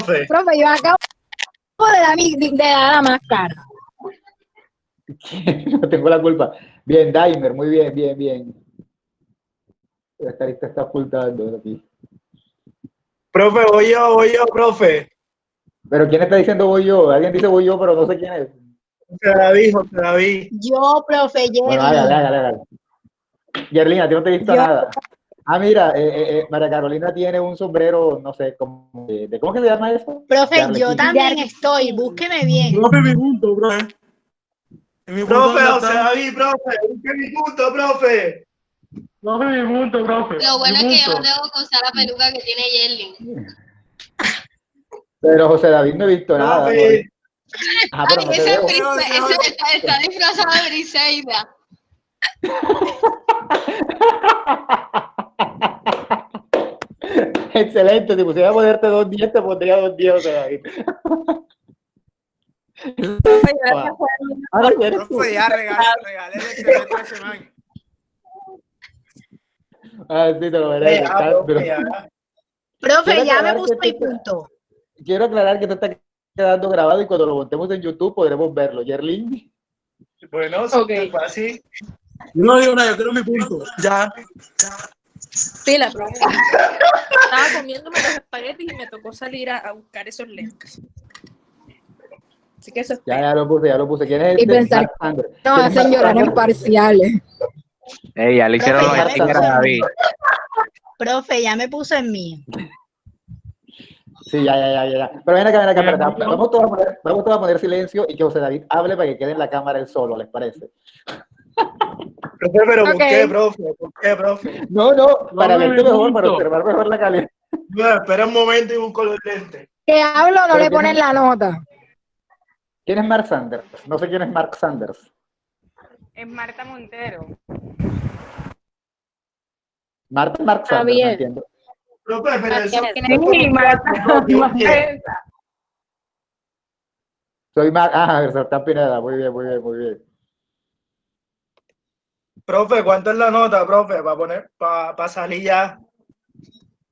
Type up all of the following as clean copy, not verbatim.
profe. Profe, yo acabo de dar la máscara. No tengo la culpa. Bien, Daimer, muy bien, bien, bien. Esta lista está ocultando aquí. Profe, voy yo, profe. Pero ¿quién está diciendo voy yo? Alguien dice voy yo, pero no sé quién es. José David. Yo, profe, Yerlin. Bueno, hágale. Yerlin, a ti no te he visto nada. Ah, mira, María Carolina tiene un sombrero, no sé, como de ¿cómo que se llama eso? Profe, yo también estoy, búsqueme bien. Profe, mi punto, profe. Profe, José David, profe. Busque mi punto, profe. Profe, mi punto, profe. Lo bueno es que yo no tengo que usar la peluca que tiene Yerlin. Pero José David no he visto nada. Profe. ¿No? Ah, pero no te Ese veo. está disfrazado de Briseida. Excelente, si pusiera a ponerte 2 días, te pondría 2 días, José David. Ahora quieres tú. Profe, ya regalé el excelente de semana. Ah, sí, te lo mereces. Profe, ya me puso mi punto. Quiero aclarar que esto está quedando grabado y cuando lo montemos en YouTube podremos verlo. Yerlin. Bueno, Ok. fácil. Yo no digo nada, yo quiero mi punto. Ya. Pila, profe. Estaba comiéndome los espaguetis y me tocó salir a buscar esos lentes. Así que eso es Ya lo puse. ¿Quién es Y este? pensar Mark Sanders. que nos hacen llorar en parciales. Ya le hicieron los Profe, stickers a David. Profe, ya me puso en mí. Sí, ya. Pero ven acá, espérate. Vamos todos a poner silencio y que José David hable para que quede en la cámara él solo, ¿les parece? Profe, pero ¿por Ok. qué, profe? ¿Por qué, profe? No, para No, verte mi mejor, para punto. observar mejor la calidad. No, espera un momento y busco los lentes. Que hablo, no Pero le ponen la nota. ¿Quién es Mark Sanders? No sé quién es Mark Sanders. Es Marta Montero. Mark Sanders, no bien. entiendo. Profe, pero eso... Sí, Marta. Soy Mark, Sertán Pineda, muy bien. Profe, ¿cuánto es la nota, profe? Para poner, para salir ya.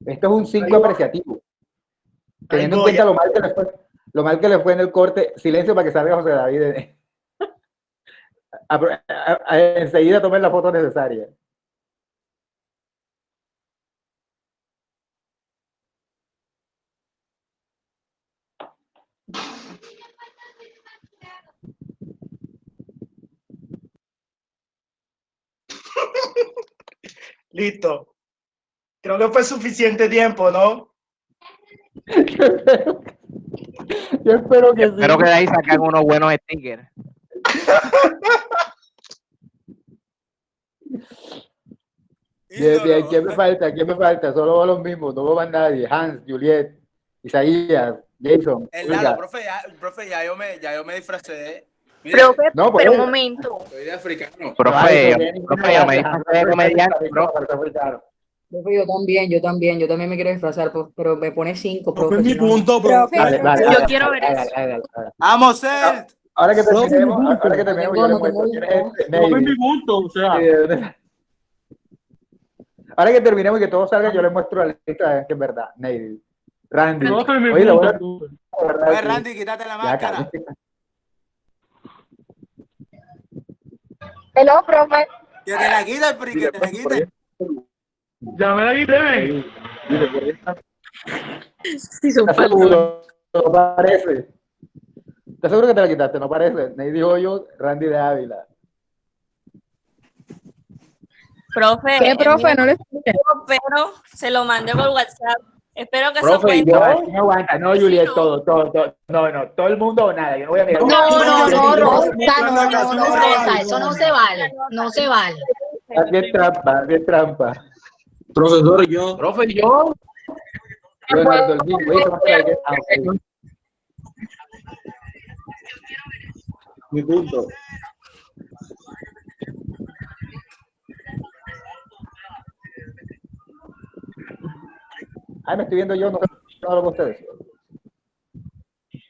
Esto es un 5 Ahí va. apreciativo. Teniendo en voy, cuenta lo mal que le fue en el corte, silencio para que salga José David. Enseguida tomen la foto necesaria. Listo. Creo que fue suficiente tiempo, ¿no? Yo espero que sí. Espero que de ahí sacan unos buenos stickers. Bien. ¿Quién me falta? Solo va los mismos, no va más nadie. Hans, Juliet, Isaías, Jason. El Olga. Lalo, profe, ya yo me disfracé. Mire, Profe, No, pero un pues. momento. soy de africano. Profe, Ay, yo me disfrazé de comediante, bro. Profe, yo también me quiero disfrazar, pero me pone 5, Profe, profe. mi si no, no. punto, profe. Vale, Yo quiero ver eso. ¡Vamos, Celt! Ahora que Profe, terminemos, mi punto. yo les muestro quién es este. Profe, Navy. mi punto, o sea. Ahora que terminemos y que todo salga, yo les muestro la lista que es verdad. Navy. Randy. Profe, mi Oye, lo voy a- punto. Oye, Randy, quítate la Ya, máscara. cálmate. Hello, profe. Que te la quite, Pri, que te la quite. Ya me la quité, ven. Sí, son ¿Estás seguro? No parece. ¿Estás seguro que te la quitaste? No parece. Ney dijo yo, Randy de Ávila. Profe, ¿Qué, profe? No le escuché. pero se lo mandé por WhatsApp. Espero que Profe, se ¿y pueda. yo? No aguanta. No, Juliet, todo. No, todo el mundo o nada. Yo no voy a mirar. No, Rosa, no, Rosa, eso no se vale. No se vale. Haz bien trampa. Profesor, yo. Profe, ¿y yo? Leonardo, el mismo. Oye, esa máscara de qué- ok. Mi punto. Me estoy viendo yo, no sé no hablo con ustedes. ¿Qué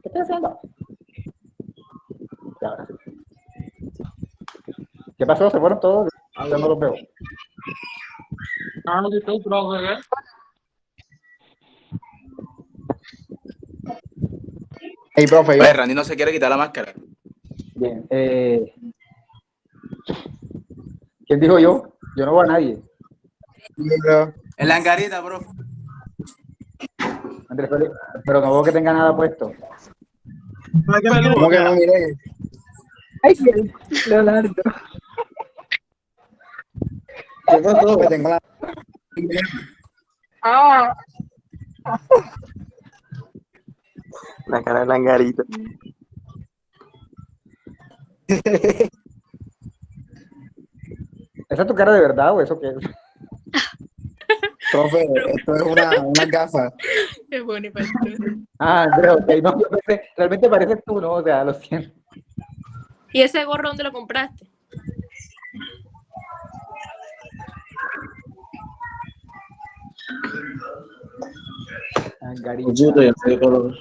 estoy haciendo? Ya, ahora sí. ¿Qué pasó? ¿Se fueron todos? Ya no los veo. Ah, yo estoy, profe, ¿eh? Hey, profe, yo. Oye, Randy no se quiere quitar la máscara. Bien. ¿Quién dijo yo? Yo no voy a nadie. En la angarita, bro. Andrés Felipe, pero no veo que tenga nada puesto. ¿Cómo que no, mire? Ay, Leonardo. ¿Qué pasó? Que tengo la... Ah, La cara de langarito. ¿Esa es tu cara de verdad o eso qué es? Profe, esto es una gafa. Qué bonito. Ah, Andrés, ok. No, yo pensé, realmente pareces tú, ¿no? O sea, lo siento. ¿Y ese gorro dónde lo compraste? Angarita. Puta, ya sé color.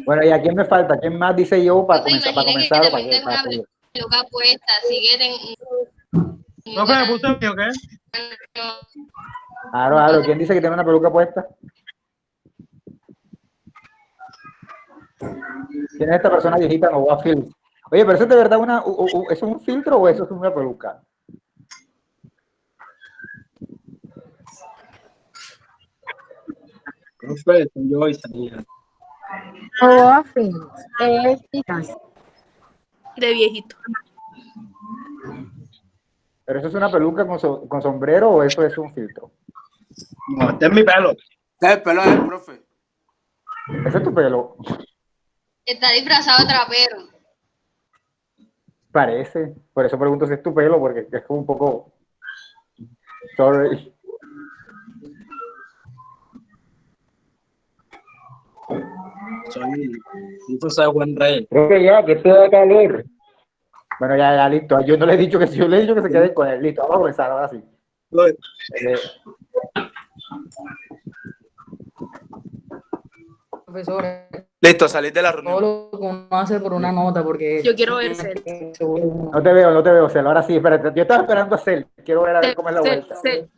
Bueno, ¿y a quién me falta? ¿Quién más dice yo para No te comenzar, para imaginé comenzar que o para también qué? tengo una peluca puesta, así que No me puse mío, ¿qué? Claro, ¿quién dice que tiene una peluca puesta? ¿Quién es esta persona viejita? No voy a filtrar. Oye, pero eso es de verdad ¿eso es un filtro o eso es una peluca? Profe, soy yo, Isaías. De viejito. ¿Pero eso es una peluca con sombrero o eso es un filtro? No, este es mi pelo. El pelo del profe. Ese es tu pelo. Está disfrazado de trapero. Parece. Por eso pregunto si es tu pelo, porque es como un poco... Sorry. Soy José Juan Rey. Creo que ya, que estoy de calor. Bueno, ya, listo. Yo no le he dicho que si yo le he dicho que se queden con él. Listo, vamos a comenzar ahora sí. profesor, Listo, salid de la todo reunión. lo que uno hace por una nota, porque... Yo quiero ver Cel. No te veo, Cel. Ahora sí, espérate. Yo estaba esperando a Cel. Quiero ver a ver cómo es la vuelta. Cel.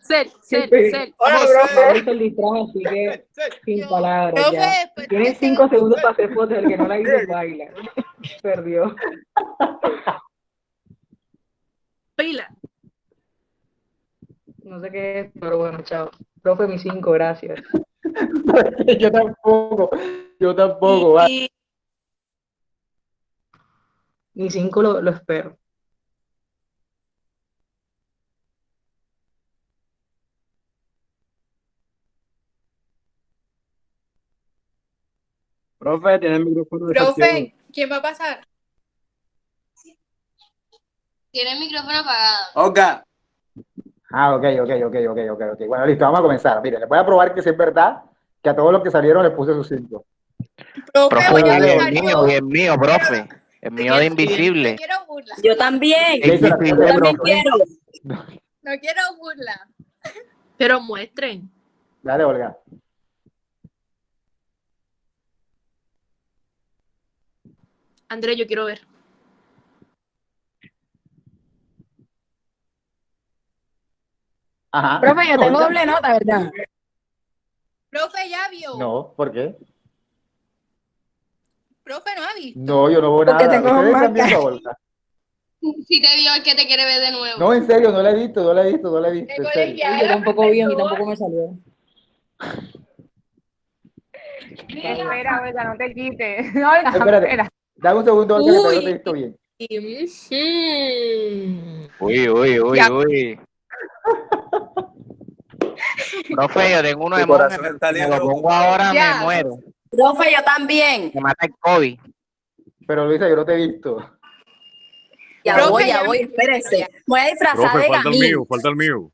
Vamos, No hizo el disfraz, así que sin palabras ya. Tienen 5 segundos para hacer fotos, el que no la hizo baila. Perdió. Pila. No sé qué es, pero bueno, chao. Profe, mis 5, gracias. Yo tampoco. Va. Y Mis 5 lo espero. Profe, tiene el micrófono desactivado. profe, ¿quién va a pasar? Tiene el micrófono apagado. Olga. Ok. Bueno, listo, vamos a comenzar. Mire, les voy a probar que si es verdad que a todos los que salieron les puse sus 5. Profe, oye, el mío, profe. El mío de invisible. No quiero burla. Yo también. Invisible, profe. quiero. No quiero burla. Pero muestren. Dale, Olga. Andrés, yo quiero ver. Ajá. Profe, yo tengo Olga. doble nota, ¿verdad? Profe, ya vio. No, ¿por qué? Profe, no ha visto. No, yo no veo Porque nada. tengo ¿Ustedes marca. están viendo a Olga? Si te vio, es que te quiere ver de nuevo. No, en serio, no la he visto. En serio. Yo tampoco vi, a mí tampoco me salió. Espera, Olga, no te quites. No, Espérate, dame un segundo, Olga, que todavía no te he visto bien. Uy. Profe, yo tengo uno de Tu corazón monje, está me lo libre. pongo ahora, Ya. me muero. Profe, yo también. Me mata el COVID. Pero Luisa, yo no te he visto. Ya Profe, ya voy, espérese. Voy a disfrazar de gamín. falta el mío.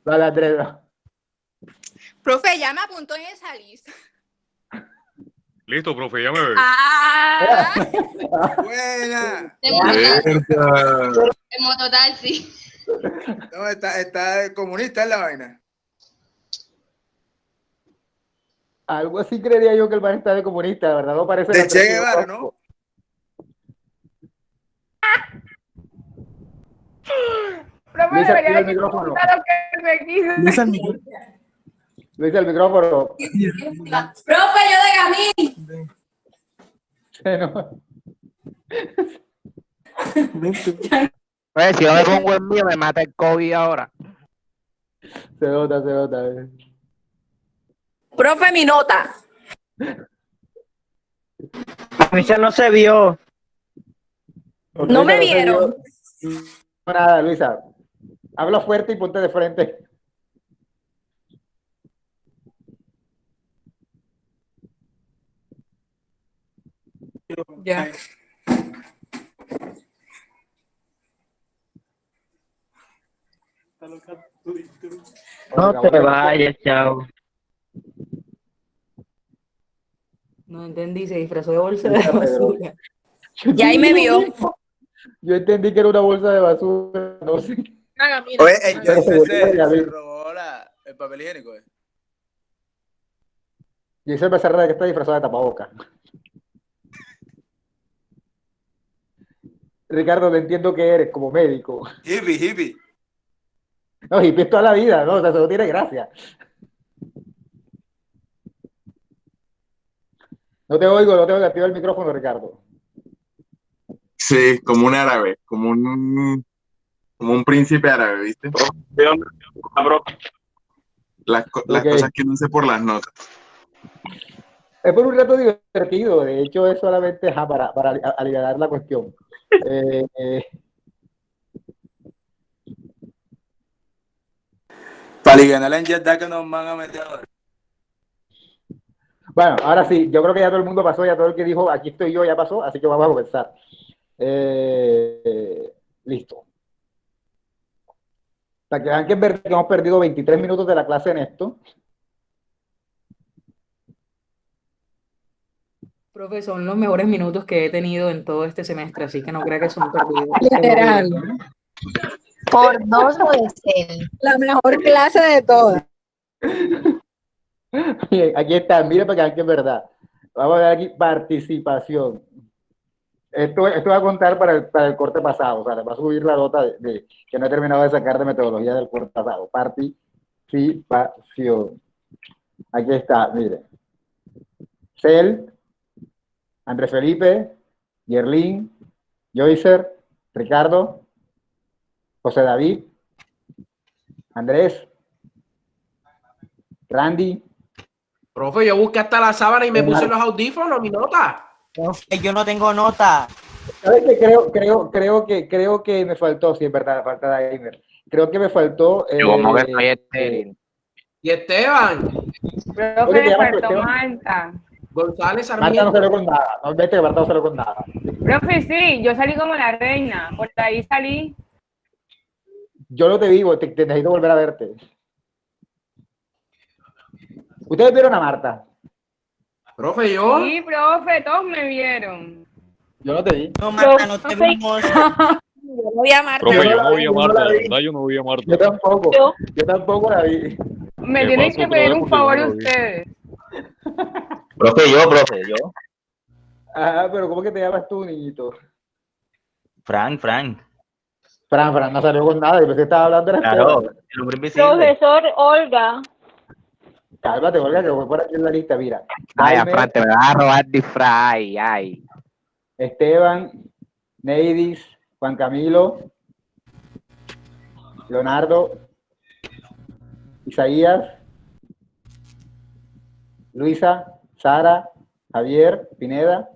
Dale, Andrés. Profe, ya me apuntó en esa lista. Listo, profe, ya me ve. Ah, Buena. En mototaxi. No, está el comunista en la vaina. Algo así creería yo que el man está de comunista, de verdad no parece. De la Che presión. Guevara, ¿no? Profe, Luisa, activa el debería micrófono. lo que me quiso. Luisa, el micrófono. Luisa, el micrófono. Profe, yo de Gamín. No. Oye, si yo me pongo el mío, me mata el COVID ahora. Se nota. Profe, mi nota. A mí ya no se vio. No me vieron. No, nada, Luisa. Habla fuerte y ponte de frente. Ya. No te vayas, chao. No entendí, se disfrazó de bolsa de basura. Y ahí me vio. Yo entendí que era una bolsa de basura, no sé. Oye, el Pero Joyce seguro que ya vi. se robó el papel higiénico. Y ese Becerra de que está disfrazado de tapabocas. Ricardo, te entiendo que eres como médico. Hippie. No, hippie es toda la vida, ¿no? O sea, eso no tiene gracia. No te oigo, activa el micrófono, Ricardo. Sí, como un árabe, como un príncipe árabe, ¿viste? Las Ok. cosas que no sé por las notas. Es por un rato divertido, de hecho es solamente para aliviar la cuestión. Para aliviar en Jeddah que nos van a meter ahora. Bueno, ahora sí, yo creo que ya todo el mundo pasó, ya todo el que dijo aquí estoy yo ya pasó, así que vamos a comenzar. Listo. Para que vean que es verdad que hemos perdido 23 minutos de la clase en esto. Profe, son los mejores minutos que he tenido en todo este semestre, así que no crea que son perdidos. Literal. Por dos lo deseo. La mejor clase de todas. Bien, aquí está, miren para que vean que es verdad. Vamos a ver aquí participación. Esto va a contar para el corte pasado, o sea, le va a subir la nota de que no he terminado de sacar de metodología del corte pasado. Participación. Aquí está, miren. Cel, Andrés Felipe, Yerlin, Joycer, Ricardo, José David, Andrés, Randy. Profe, yo busqué hasta la sábana y me puse los audífonos, mi nota. Profe, yo no tengo nota. ¿Sabes qué? Creo que me faltó, sí, es verdad, la falta de Aimer. Creo que me faltó. Yo como que estoy estéril. Y Esteban. Profe, me faltó Marta. González Marta Sarmiento. no salió con nada. No vete que Marta no salió con nada. Profe, sí, yo salí como la reina. Por ahí salí. Yo no te vivo, te necesito volver a verte. ¿Ustedes vieron a Marta? Profe, yo. Sí, profe, todos me vieron. Yo no te vi. No, Marta, no te vimos. Yo no vi a Marta. Profe, yo no la vi a vi, Marta, no la de vi. verdad yo no vi a Marta. Yo tampoco la vi. Me ¿Qué tienen pasó que otra pedir vez? un Porque yo favor no lo vi. ustedes. Profe, yo. Ah, pero ¿cómo que te llamas tú, niñito? Frank. Fran, no salió con nada. Yo pensé que estaba hablando de la Claro, escuela. el hombre invisible. Profesor Olga. Cálmate, Olga, que voy por aquí en la lista. Mira. Ay, Jaime, Fran, te me vas a robar disfraz. Ay. Esteban, Neidis, Juan Camilo, Leonardo, Isaías, Luisa, Sara, Javier, Pineda,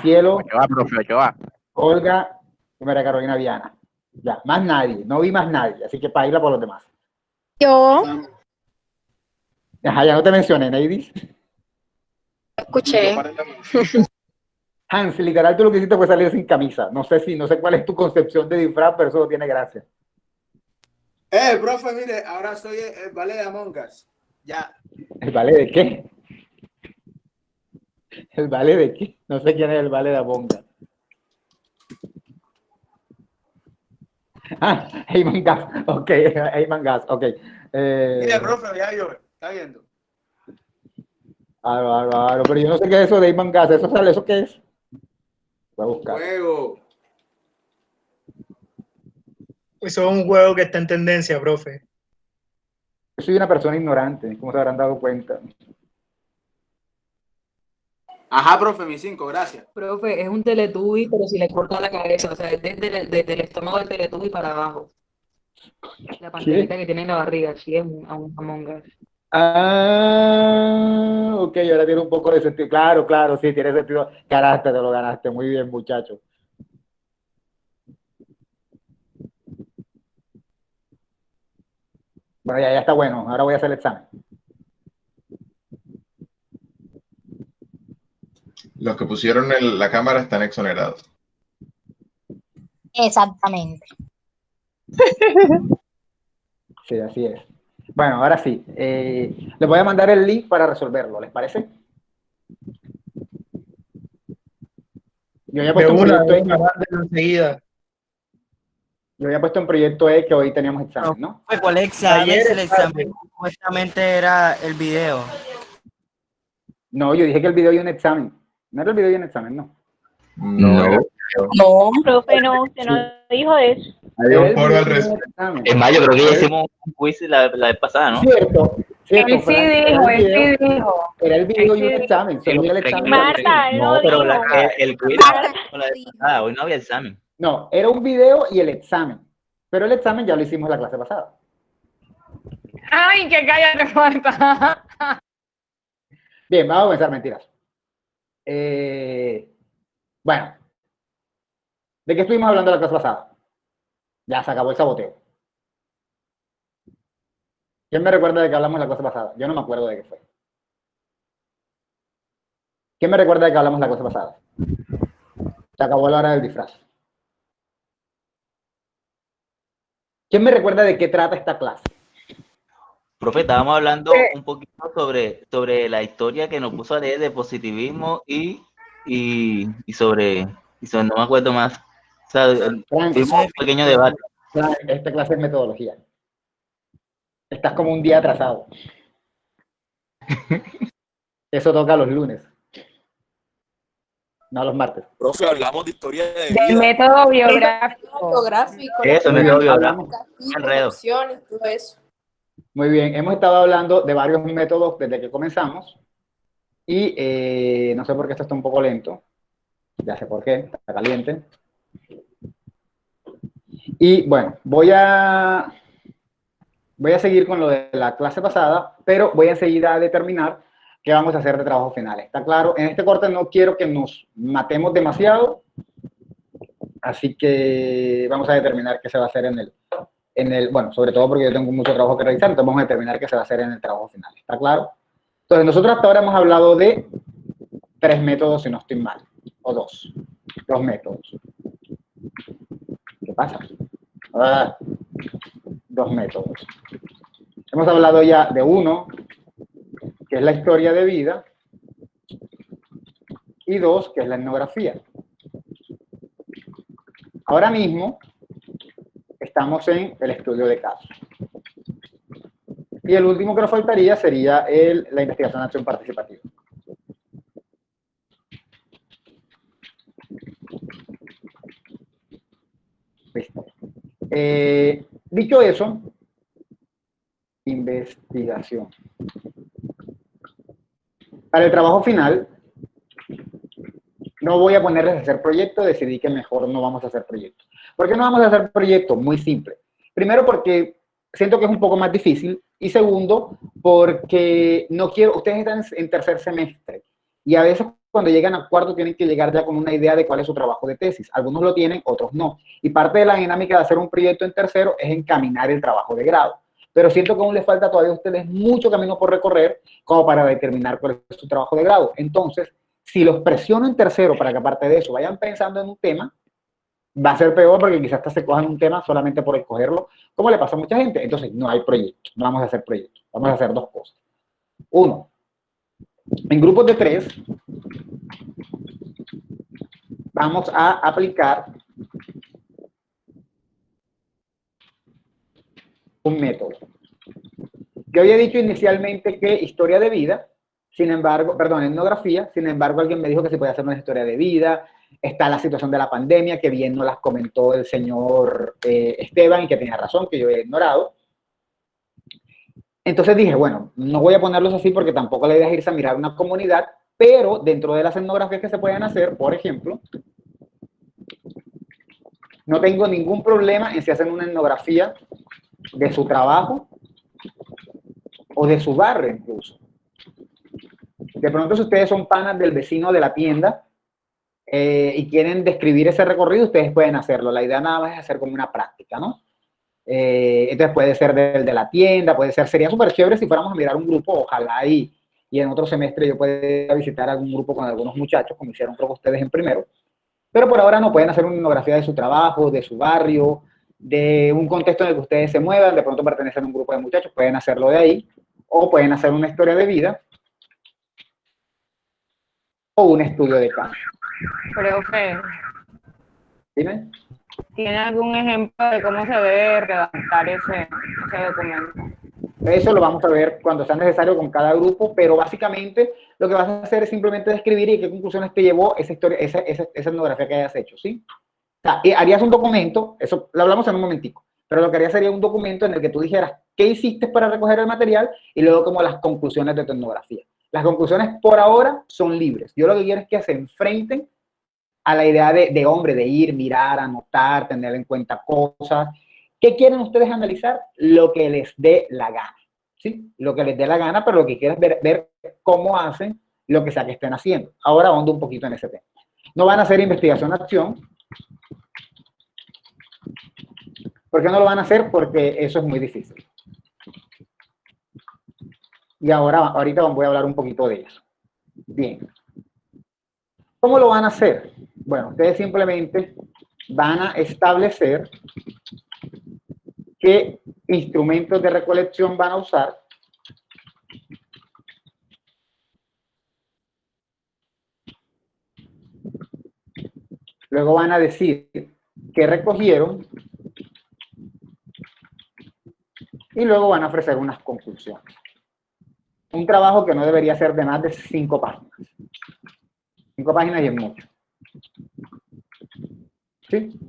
Cielo, Ochoa, profe, Ochoa. Olga y María Carolina Viana. Ya, más nadie, no vi más nadie, así que paila por los demás. Yo Ajá, ya no te mencioné, Neidis. escuché. Hans, literal, tú lo que hiciste fue salir sin camisa. No sé cuál es tu concepción de disfraz, pero eso no tiene gracia. Profe, mire, ahora soy el ballet de Among Us. Ya. ¿El ballet de qué? ¿El ballet de qué? No sé quién es el ballet de Abonga. Ah, Heyman Gas. Ok, Heyman Gas, ok. Mire, profe, ya yo, está viendo. Claro, pero yo no sé qué es eso de Heyman Gas. ¿Eso sale? ¿Eso qué es? Voy a buscar. Juego. Eso es un juego que está en tendencia, profe. Yo soy una persona ignorante, como se habrán dado cuenta. Ajá, profe, mi 5, gracias. Profe, es un Teletubby, pero si le corta la cabeza, o sea, es desde el estómago del Teletubby para abajo. La panterita que tiene en la barriga, sí, es un Among Us. Ah, ok, ahora tiene un poco de sentido. Claro, claro, sí, tiene sentido. Ganaste, te lo ganaste. Muy bien, muchacho. Bueno, ya está bueno. Ahora voy a hacer el examen. Los que pusieron la cámara están exonerados. Exactamente. Sí, así es. Bueno, ahora sí. Les voy a mandar el link para resolverlo, ¿les parece? Yo había puesto un proyecto enseguida. Yo había puesto un proyecto que hoy teníamos examen, ¿no? ¿Cuál examen? El examen supuestamente era el video. No, yo dije que el video y un examen. No era el video y un examen, no. No, profe, no, usted no dijo eso. Hay un foro al respecto. Es más, yo creo que ya hicimos un quiz la vez pasada, ¿no? Cierto. Él sí dijo, él sí dijo. Era el video y un examen, solo que el examen... Marta, No, pero el quiz era la vez pasada, hoy no había examen. No, era un video y el examen. Pero el examen ya lo hicimos la clase pasada. Ay, que cállate, Marta. Bien, vamos a comenzar, mentiras. Bueno, ¿de qué estuvimos hablando la clase pasada? Ya se acabó el saboteo. ¿Quién me recuerda de qué hablamos la clase pasada? Yo no me acuerdo de qué fue. ¿Quién me recuerda de qué hablamos la clase pasada? Se acabó la hora del disfraz. ¿Quién me recuerda de qué trata esta clase? Profe, estábamos hablando un poquito sobre la historia que nos puso a leer de positivismo y sobre, no me acuerdo más. O sea, tuvimos un pequeño debate. Esta clase es metodología. Estás como un día atrasado. Eso toca los lunes. No los martes. Profe, hablamos de historia de vida. Del método biográfico. Eso, método biográfico. Enredo. Todo eso. Muy bien, hemos estado hablando de varios métodos desde que comenzamos y no sé por qué esto está un poco lento, ya sé por qué, está caliente. Y bueno, voy a seguir con lo de la clase pasada, pero voy enseguida a determinar qué vamos a hacer de trabajo final. ¿Está claro? En este corte no quiero que nos matemos demasiado, así que vamos a determinar qué se va a hacer bueno, sobre todo porque yo tengo mucho trabajo que realizar, entonces vamos a determinar qué se va a hacer en el trabajo final. ¿Está claro? Entonces, nosotros hasta ahora hemos hablado de 3 métodos, si no estoy mal, o 2 métodos. ¿Qué pasa? 2 métodos. Hemos hablado ya de uno, que es la historia de vida, y 2, que es la etnografía. Ahora mismo estamos en el estudio de casos. Y el último que nos faltaría sería la investigación de acción participativa. Listo. Dicho eso, investigación. Para el trabajo final, no voy a ponerles a hacer proyectos, decidí que mejor no vamos a hacer proyectos. ¿Por qué no vamos a hacer proyectos? Muy simple. Primero, porque siento que es un poco más difícil. Y segundo, porque no quiero, ustedes están en tercer semestre. Y a veces cuando llegan a cuarto tienen que llegar ya con una idea de cuál es su trabajo de tesis. Algunos lo tienen, otros no. Y parte de la dinámica de hacer un proyecto en tercero es encaminar el trabajo de grado. Pero siento que aún les falta todavía a ustedes mucho camino por recorrer como para determinar cuál es su trabajo de grado. Entonces, si los presiono en tercero para que aparte de eso vayan pensando en un tema, va a ser peor porque quizás hasta se cojan un tema solamente por escogerlo, como le pasa a mucha gente. Entonces, no hay proyecto, no vamos a hacer proyectos, vamos a hacer 2 cosas. 1, en grupos de 3, vamos a aplicar un método. Yo había dicho inicialmente que historia de vida, sin embargo, perdón, etnografía, sin embargo alguien me dijo que se puede hacer una historia de vida. Está la situación de la pandemia, que bien nos las comentó el señor Esteban y que tenía razón, que yo he ignorado. Entonces dije, bueno, no voy a ponerlos así porque tampoco la idea es irse a mirar una comunidad, pero dentro de las etnografías que se pueden hacer, por ejemplo, no tengo ningún problema en si hacen una etnografía de su trabajo o de su barrio incluso. De pronto, si ustedes son panas del vecino de la tienda y quieren describir ese recorrido, ustedes pueden hacerlo. La idea nada más es hacer como una práctica, ¿no? Entonces puede ser del de la tienda, puede ser, sería súper chévere si fuéramos a mirar un grupo, ojalá y en otro semestre yo pueda visitar algún grupo con algunos muchachos, como hicieron creo que ustedes en primero, pero por ahora no pueden hacer una etnografía de su trabajo, de su barrio, de un contexto en el que ustedes se muevan, de pronto pertenecen a un grupo de muchachos, pueden hacerlo de ahí, o pueden hacer una historia de vida, o un estudio de caso. Profe, ¿Dime? ¿tiene algún ejemplo de cómo se debe redactar ese documento? Eso lo vamos a ver cuando sea necesario con cada grupo, pero básicamente lo que vas a hacer es simplemente describir y qué conclusiones te llevó esa historia, esa etnografía que hayas hecho, ¿sí? O sea, y harías un documento, eso lo hablamos en un momentico, pero lo que harías sería un documento en el que tú dijeras qué hiciste para recoger el material y luego como las conclusiones de tu etnografía. Las conclusiones por ahora son libres. Yo lo que quiero es que se enfrenten a la idea de hombre, de ir, mirar, anotar, tener en cuenta cosas. ¿Qué quieren ustedes analizar? Lo que les dé la gana, ¿sí? Lo que les dé la gana, pero lo que quieren es ver cómo hacen lo que sea que estén haciendo. Ahora ahondo un poquito en ese tema. No van a hacer investigación-acción. ¿Por qué no lo van a hacer? Porque eso es muy difícil. Y ahorita voy a hablar un poquito de eso. Bien. ¿Cómo lo van a hacer? Bueno, ustedes simplemente van a establecer qué instrumentos de recolección van a usar. Luego van a decir qué recogieron. Y luego van a ofrecer unas conclusiones. Un trabajo que no debería ser de más de 5 páginas. 5 páginas y es mucho. ¿Sí?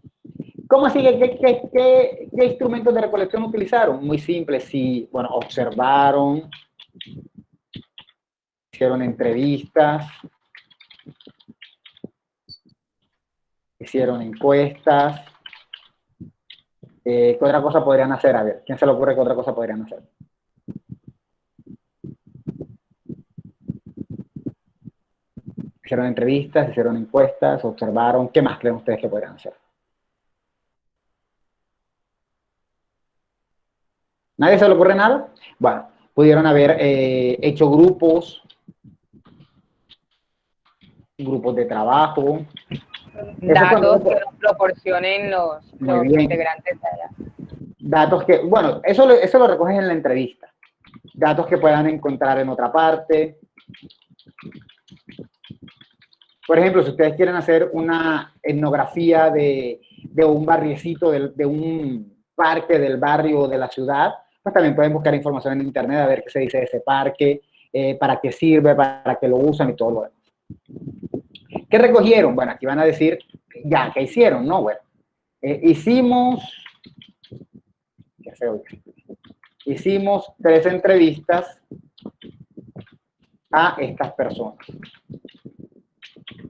¿Cómo así? ¿Qué instrumentos de recolección utilizaron? Muy simple, sí, bueno, observaron, hicieron entrevistas, hicieron encuestas. ¿Qué otra cosa podrían hacer? A ver, ¿quién se le ocurre qué otra cosa podrían hacer? Hicieron entrevistas, hicieron encuestas, observaron. ¿Qué más creen ustedes que podrían hacer? ¿Nadie se le ocurre nada? Bueno, pudieron haber hecho grupos de trabajo. Datos que nos proporcionen los integrantes de la... Datos que, bueno, eso lo recoges en la entrevista. Datos que puedan encontrar en otra parte. Por ejemplo, si ustedes quieren hacer una etnografía de un barriecito, de un parque del barrio o de la ciudad, pues también pueden buscar información en internet a ver qué se dice de ese parque, para qué sirve, para qué lo usan y todo lo demás. ¿Qué recogieron? Bueno, aquí van a decir, ya, ¿qué hicieron? No, bueno, hicimos 3 entrevistas a estas personas.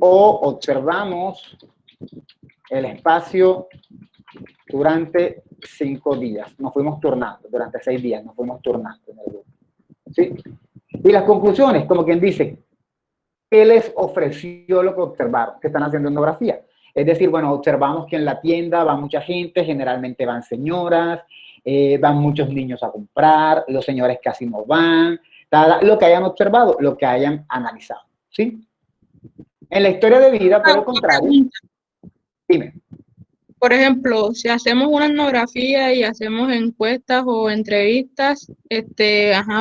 O observamos el espacio durante 5 días. Nos fuimos turnando, durante 6 días nos fuimos turnando en el grupo. ¿Sí? Y las conclusiones, como quien dice, ¿qué les ofreció lo que observaron? Que están haciendo etnografía. Es decir, bueno, observamos que en la tienda va mucha gente, generalmente van señoras, van muchos niños a comprar, los señores casi no van, lo que hayan observado, lo que hayan analizado, ¿sí? En la historia de vida, por el contrario, dime. Por ejemplo, si hacemos una etnografía y hacemos encuestas o entrevistas,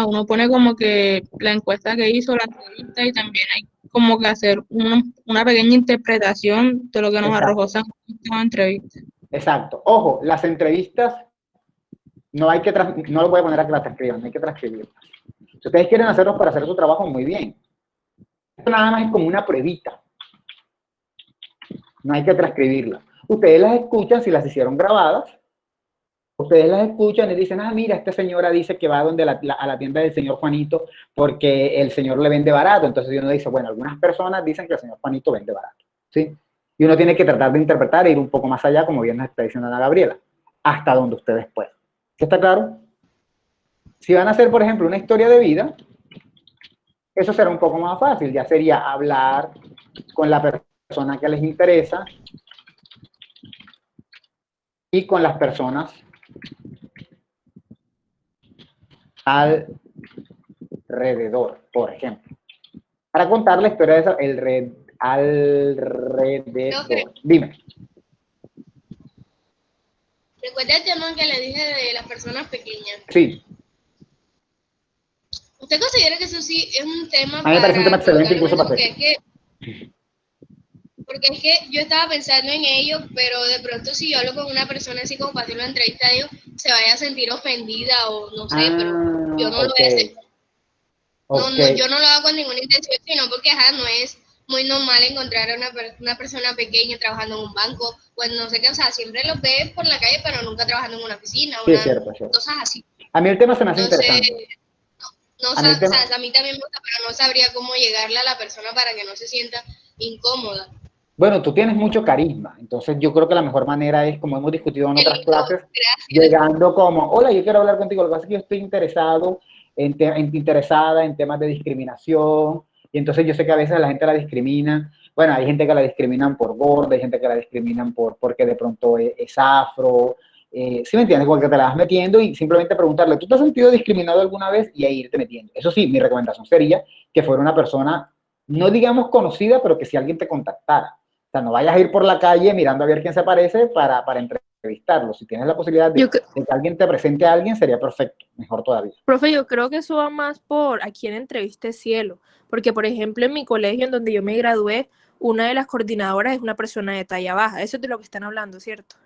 uno pone como que la encuesta que hizo, la entrevista, y también hay como que hacer una pequeña interpretación de lo que nos arrojó esa entrevista. Exacto. Ojo, las entrevistas no lo voy a poner a que las transcriban, no hay que transcribirlas. Si ustedes quieren hacerlos para hacer su trabajo, muy bien. Esto nada más es como una pruebita. No hay que transcribirlas. Ustedes las escuchan si las hicieron grabadas Ustedes las escuchan y dicen, mira, esta señora dice que va a la tienda del señor Juanito porque el señor le vende barato. Entonces uno dice, bueno, algunas personas dicen que el señor Juanito vende barato, ¿sí? Y uno tiene que tratar de interpretar e ir un poco más allá, como bien nos está diciendo Ana Gabriela, hasta donde ustedes puedan. ¿Sí está claro? Si van a hacer, por ejemplo, una historia de vida, eso será un poco más fácil. Ya sería hablar con la persona que les interesa y con las personas alrededor, por ejemplo. Para contar la historia de alrededor. Dime. ¿Recuerda el tema que le dije de las personas pequeñas? Sí. ¿Usted considera que eso sí es un tema A mí me parece un tema excelente incluso para porque es que yo estaba pensando en ello, pero de pronto si yo hablo con una persona así como para hacer una entrevista de ellos, se vaya a sentir ofendida o no sé, pero yo no lo voy a hacer. No, yo no lo hago con ninguna intención, sino porque no es muy normal encontrar a una persona pequeña trabajando en un banco, pues no sé qué, o sea, siempre los ves por la calle, pero nunca trabajando en una oficina, sí, es cierto. Cosas así. A mí el tema se me hace interesante. O sea, a mí también me gusta, pero no sabría cómo llegarle a la persona para que no se sienta incómoda. Bueno, tú tienes mucho carisma, entonces yo creo que la mejor manera es, como hemos discutido en otras clases, llegando como, hola, yo quiero hablar contigo, lo que pasa es que yo estoy interesada en temas de discriminación, y entonces yo sé que a veces la gente la discrimina, bueno, hay gente que la discriminan por gorda, hay gente que la discriminan porque de pronto es afro, ¿sí me entiendes? Porque te la vas metiendo y simplemente preguntarle, ¿tú te has sentido discriminado alguna vez? Y ahí irte metiendo. Eso sí, mi recomendación sería que fuera una persona, no digamos conocida, pero que si alguien te contactara. O sea, no vayas a ir por la calle mirando a ver quién se parece para entrevistarlo. Si tienes la posibilidad de que alguien te presente a alguien, sería perfecto, mejor todavía. Profe, yo creo que eso va más por a quién entreviste cielo, porque por ejemplo en mi colegio en donde yo me gradué, una de las coordinadoras es una persona de talla baja, eso es de lo que están hablando, ¿cierto?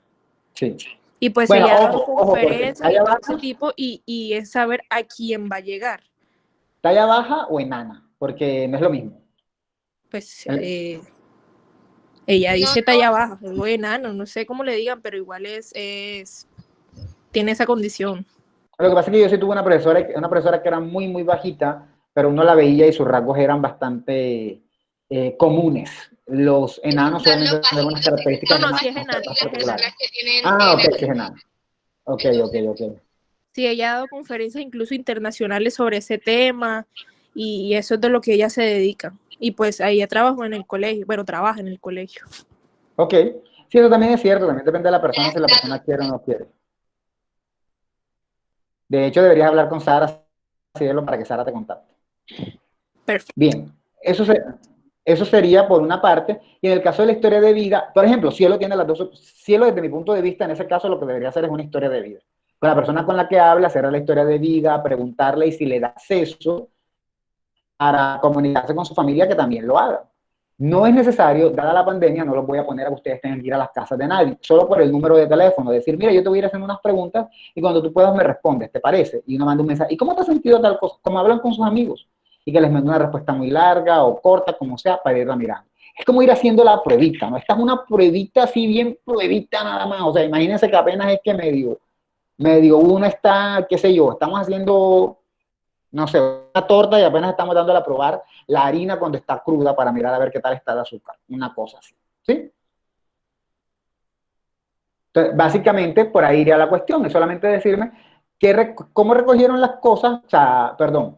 Sí. Y pues bueno, ella da conferencias y todo ese tipo y es saber a quién va a llegar. ¿Talla baja o enana? Porque no es lo mismo. Pues ella dice talla baja, o enano, no sé cómo le digan, pero igual tiene esa condición. Lo que pasa es que yo sí tuve una profesora que era muy, muy bajita, pero uno la veía y sus rasgos eran bastante comunes. Los enanos suelen tener unas características no, sí es enano. particulares. Ok, sí es enano. Ok. Sí, ella ha dado conferencias incluso internacionales sobre ese tema y eso es de lo que ella se dedica. Y pues ahí ella trabaja en el colegio, trabaja en el colegio. Ok, sí, eso también es cierto, también depende de la persona si la persona quiere o no quiere. De hecho, deberías hablar con Sara Cielo para que Sara te contacte. Perfecto. Bien, eso sería por una parte. Y en el caso de la historia de vida, por ejemplo, Cielo tiene las dos. Cielo, desde mi punto de vista, en ese caso, lo que debería hacer es una historia de vida. Con la persona con la que habla, hacer la historia de vida, preguntarle y si le da acceso para comunicarse con su familia, que también lo haga. No es necesario, dada la pandemia, no los voy a poner a que ustedes tengan que ir a las casas de nadie, solo por el número de teléfono, decir, mira, yo te voy a ir haciendo unas preguntas y cuando tú puedas me respondes, ¿te parece? Y uno manda un mensaje, ¿y cómo te has sentido tal cosa? Como hablan con sus amigos, y que les mande una respuesta muy larga o corta, como sea, para irla mirando. Es como ir haciendo la pruebita, ¿no? Esta es una pruebita así, bien pruebita nada más, o sea, imagínense que apenas es que medio uno está, qué sé yo, estamos haciendo, no sé, una torta y apenas estamos dándole a probar la harina cuando está cruda para mirar a ver qué tal está el azúcar, una cosa así, ¿sí? Entonces, básicamente, por ahí iría la cuestión, es solamente decirme cómo recogieron las cosas, o sea, perdón,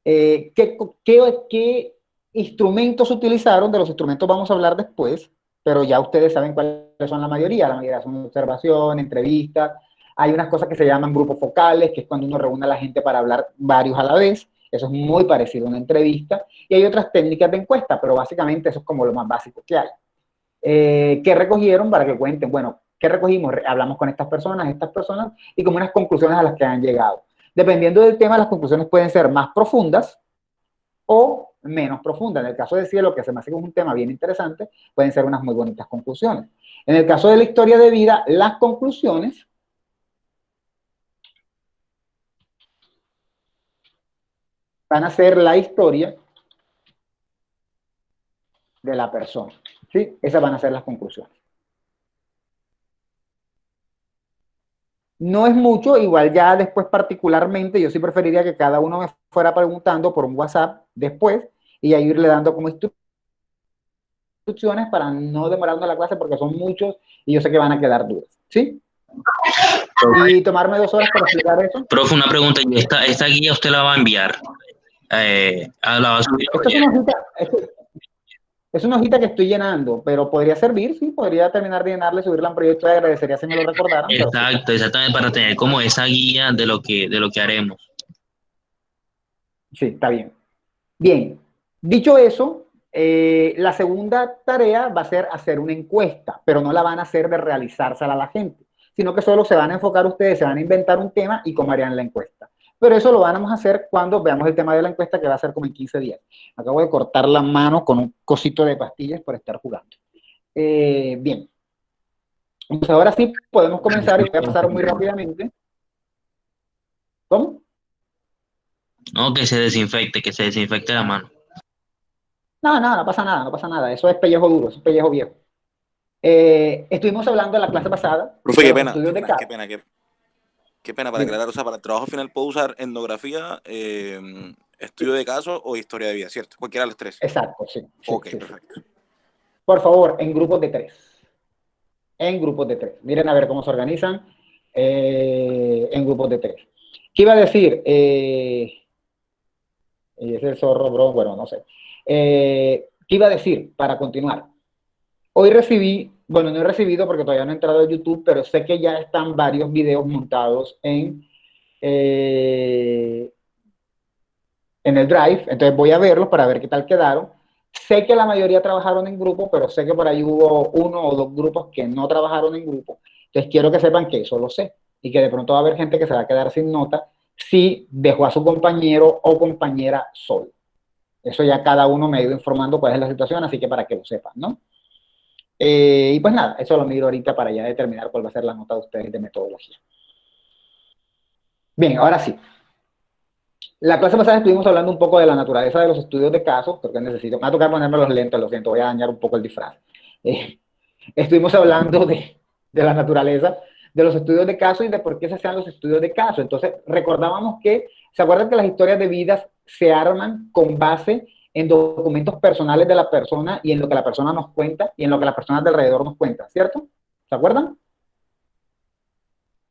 qué instrumentos utilizaron, de los instrumentos vamos a hablar después, pero ya ustedes saben cuáles son la mayoría son observación, entrevistas, hay unas cosas que se llaman grupos focales, que es cuando uno reúne a la gente para hablar varios a la vez, eso es muy parecido a una entrevista, y hay otras técnicas de encuesta, pero básicamente eso es como lo más básico que hay. ¿Qué recogieron? Para que cuenten, bueno, ¿qué recogimos? Hablamos con estas personas, y como unas conclusiones a las que han llegado. Dependiendo del tema, las conclusiones pueden ser más profundas o menos profundas. En el caso de Cielo, que se me hace un tema bien interesante, pueden ser unas muy bonitas conclusiones. En el caso de la historia de vida, las conclusiones van a ser la historia de la persona, ¿sí? Esas van a ser las conclusiones. No es mucho, igual ya después particularmente, yo sí preferiría que cada uno me fuera preguntando por un WhatsApp después y ahí irle dando como instrucciones para no demorarme la clase porque son muchos y yo sé que van a quedar dudas, ¿sí? Y tomarme 2 horas para explicar eso. Profe, una pregunta, ¿y esta guía usted la va a enviar? ¿La va a subir? Es una hojita que estoy llenando, pero podría servir, sí, podría terminar de llenarla y subirla a un proyecto, agradecería si me lo recordaran. Exacto, exactamente, para tener como esa guía de lo que haremos. Sí, está bien. Bien, dicho eso, la segunda tarea va a ser hacer una encuesta, pero no la van a hacer de realizársela a la gente, sino que solo se van a enfocar ustedes, se van a inventar un tema y cómo harían la encuesta. Pero eso lo vamos a hacer cuando veamos el tema de la encuesta, que va a ser como en 15 días. Acabo de cortar la mano con un cosito de pastillas por estar jugando. Bien. Entonces ahora sí podemos comenzar y voy a pasar muy rápidamente. ¿Cómo? No, que se desinfecte la mano. No pasa nada, no pasa nada. Eso es pellejo duro, eso es pellejo viejo. Estuvimos hablando en la clase pasada. Profe, qué pena, qué pena para aclarar, o sea, para el trabajo final puedo usar etnografía, estudio de caso o historia de vida, ¿cierto? Cualquiera de los 3. Exacto, sí. Ok, sí, perfecto. Sí. Por favor, en grupos de 3. En grupos de 3. Miren a ver cómo se organizan en grupos de 3. ¿Qué iba a decir? Ese es el zorro, bro, bueno, no sé. ¿Qué iba a decir para continuar? Hoy recibí, bueno, no he recibido porque todavía no he entrado a YouTube, pero sé que ya están varios videos montados en el Drive, entonces voy a verlos para ver qué tal quedaron. Sé que la mayoría trabajaron en grupo, pero sé que por ahí hubo 1 o 2 grupos que no trabajaron en grupo. Entonces quiero que sepan que eso lo sé y que de pronto va a haber gente que se va a quedar sin nota si dejó a su compañero o compañera solo. Eso ya cada uno me ha ido informando cuál es la situación, así que para que lo sepan, ¿no? Y pues nada, eso lo miro ahorita para ya determinar cuál va a ser la nota de ustedes de metodología. Bien, ahora sí. La clase pasada estuvimos hablando un poco de la naturaleza de los estudios de casos, porque me va a tocar ponerme los lentes, lo siento, voy a dañar un poco el disfraz. Estuvimos hablando de la naturaleza de los estudios de casos y de por qué se hacían los estudios de casos. Entonces, recordábamos que, ¿se acuerdan que las historias de vidas se arman con base en documentos personales de la persona y en lo que la persona nos cuenta y en lo que las personas de alrededor nos cuentan, ¿cierto? ¿Se acuerdan?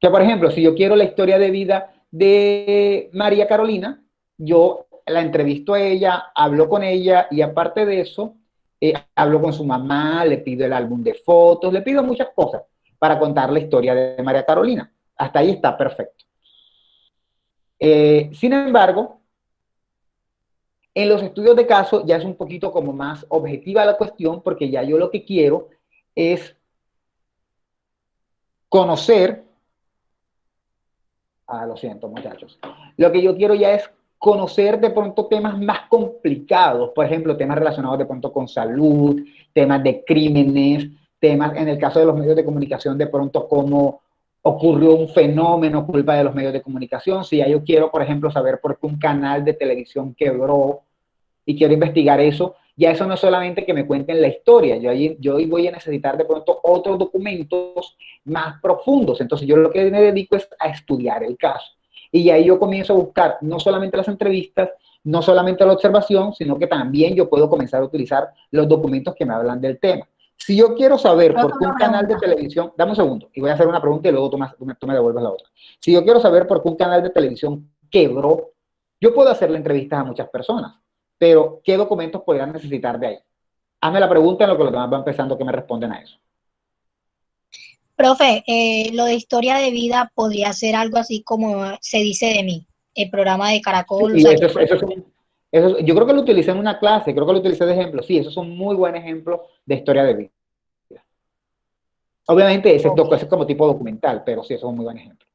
Que, por ejemplo, si yo quiero la historia de vida de María Carolina, yo la entrevisto a ella, hablo con ella y aparte de eso, hablo con su mamá, le pido el álbum de fotos, le pido muchas cosas para contar la historia de María Carolina. Hasta ahí está perfecto. Sin embargo, en los estudios de caso ya es un poquito como más objetiva la cuestión porque ya yo lo que quiero es conocer. Lo siento, muchachos. Lo que yo quiero ya es conocer de pronto temas más complicados, por ejemplo, temas relacionados de pronto con salud, temas de crímenes, temas, en el caso de los medios de comunicación, de pronto cómo ocurrió un fenómeno culpa de los medios de comunicación. Si ya yo quiero, por ejemplo, saber por qué un canal de televisión quebró y quiero investigar eso, ya eso no es solamente que me cuenten la historia, yo hoy voy a necesitar de pronto otros documentos más profundos. Entonces yo lo que me dedico es a estudiar el caso. Y ahí yo comienzo a buscar no solamente las entrevistas, no solamente la observación, sino que también yo puedo comenzar a utilizar los documentos que me hablan del tema. Si yo quiero saber por qué un canal de televisión, dame un segundo, y voy a hacer una pregunta y luego tú me devuelves la otra. Si yo quiero saber por qué un canal de televisión quebró, yo puedo hacerle entrevistas a muchas personas, pero ¿qué documentos podrían necesitar de ahí? Hazme la pregunta en lo que los demás van pensando que me responden a eso. Profe, lo de historia de vida podría ser algo así como Se dice de mí, el programa de Caracol. Sí, yo creo que lo utilicé en una clase, creo que lo utilicé de ejemplo. Sí, esos son muy buen ejemplos de historia de vida. Obviamente ese es como tipo documental, pero sí, eso es un muy buen ejemplo.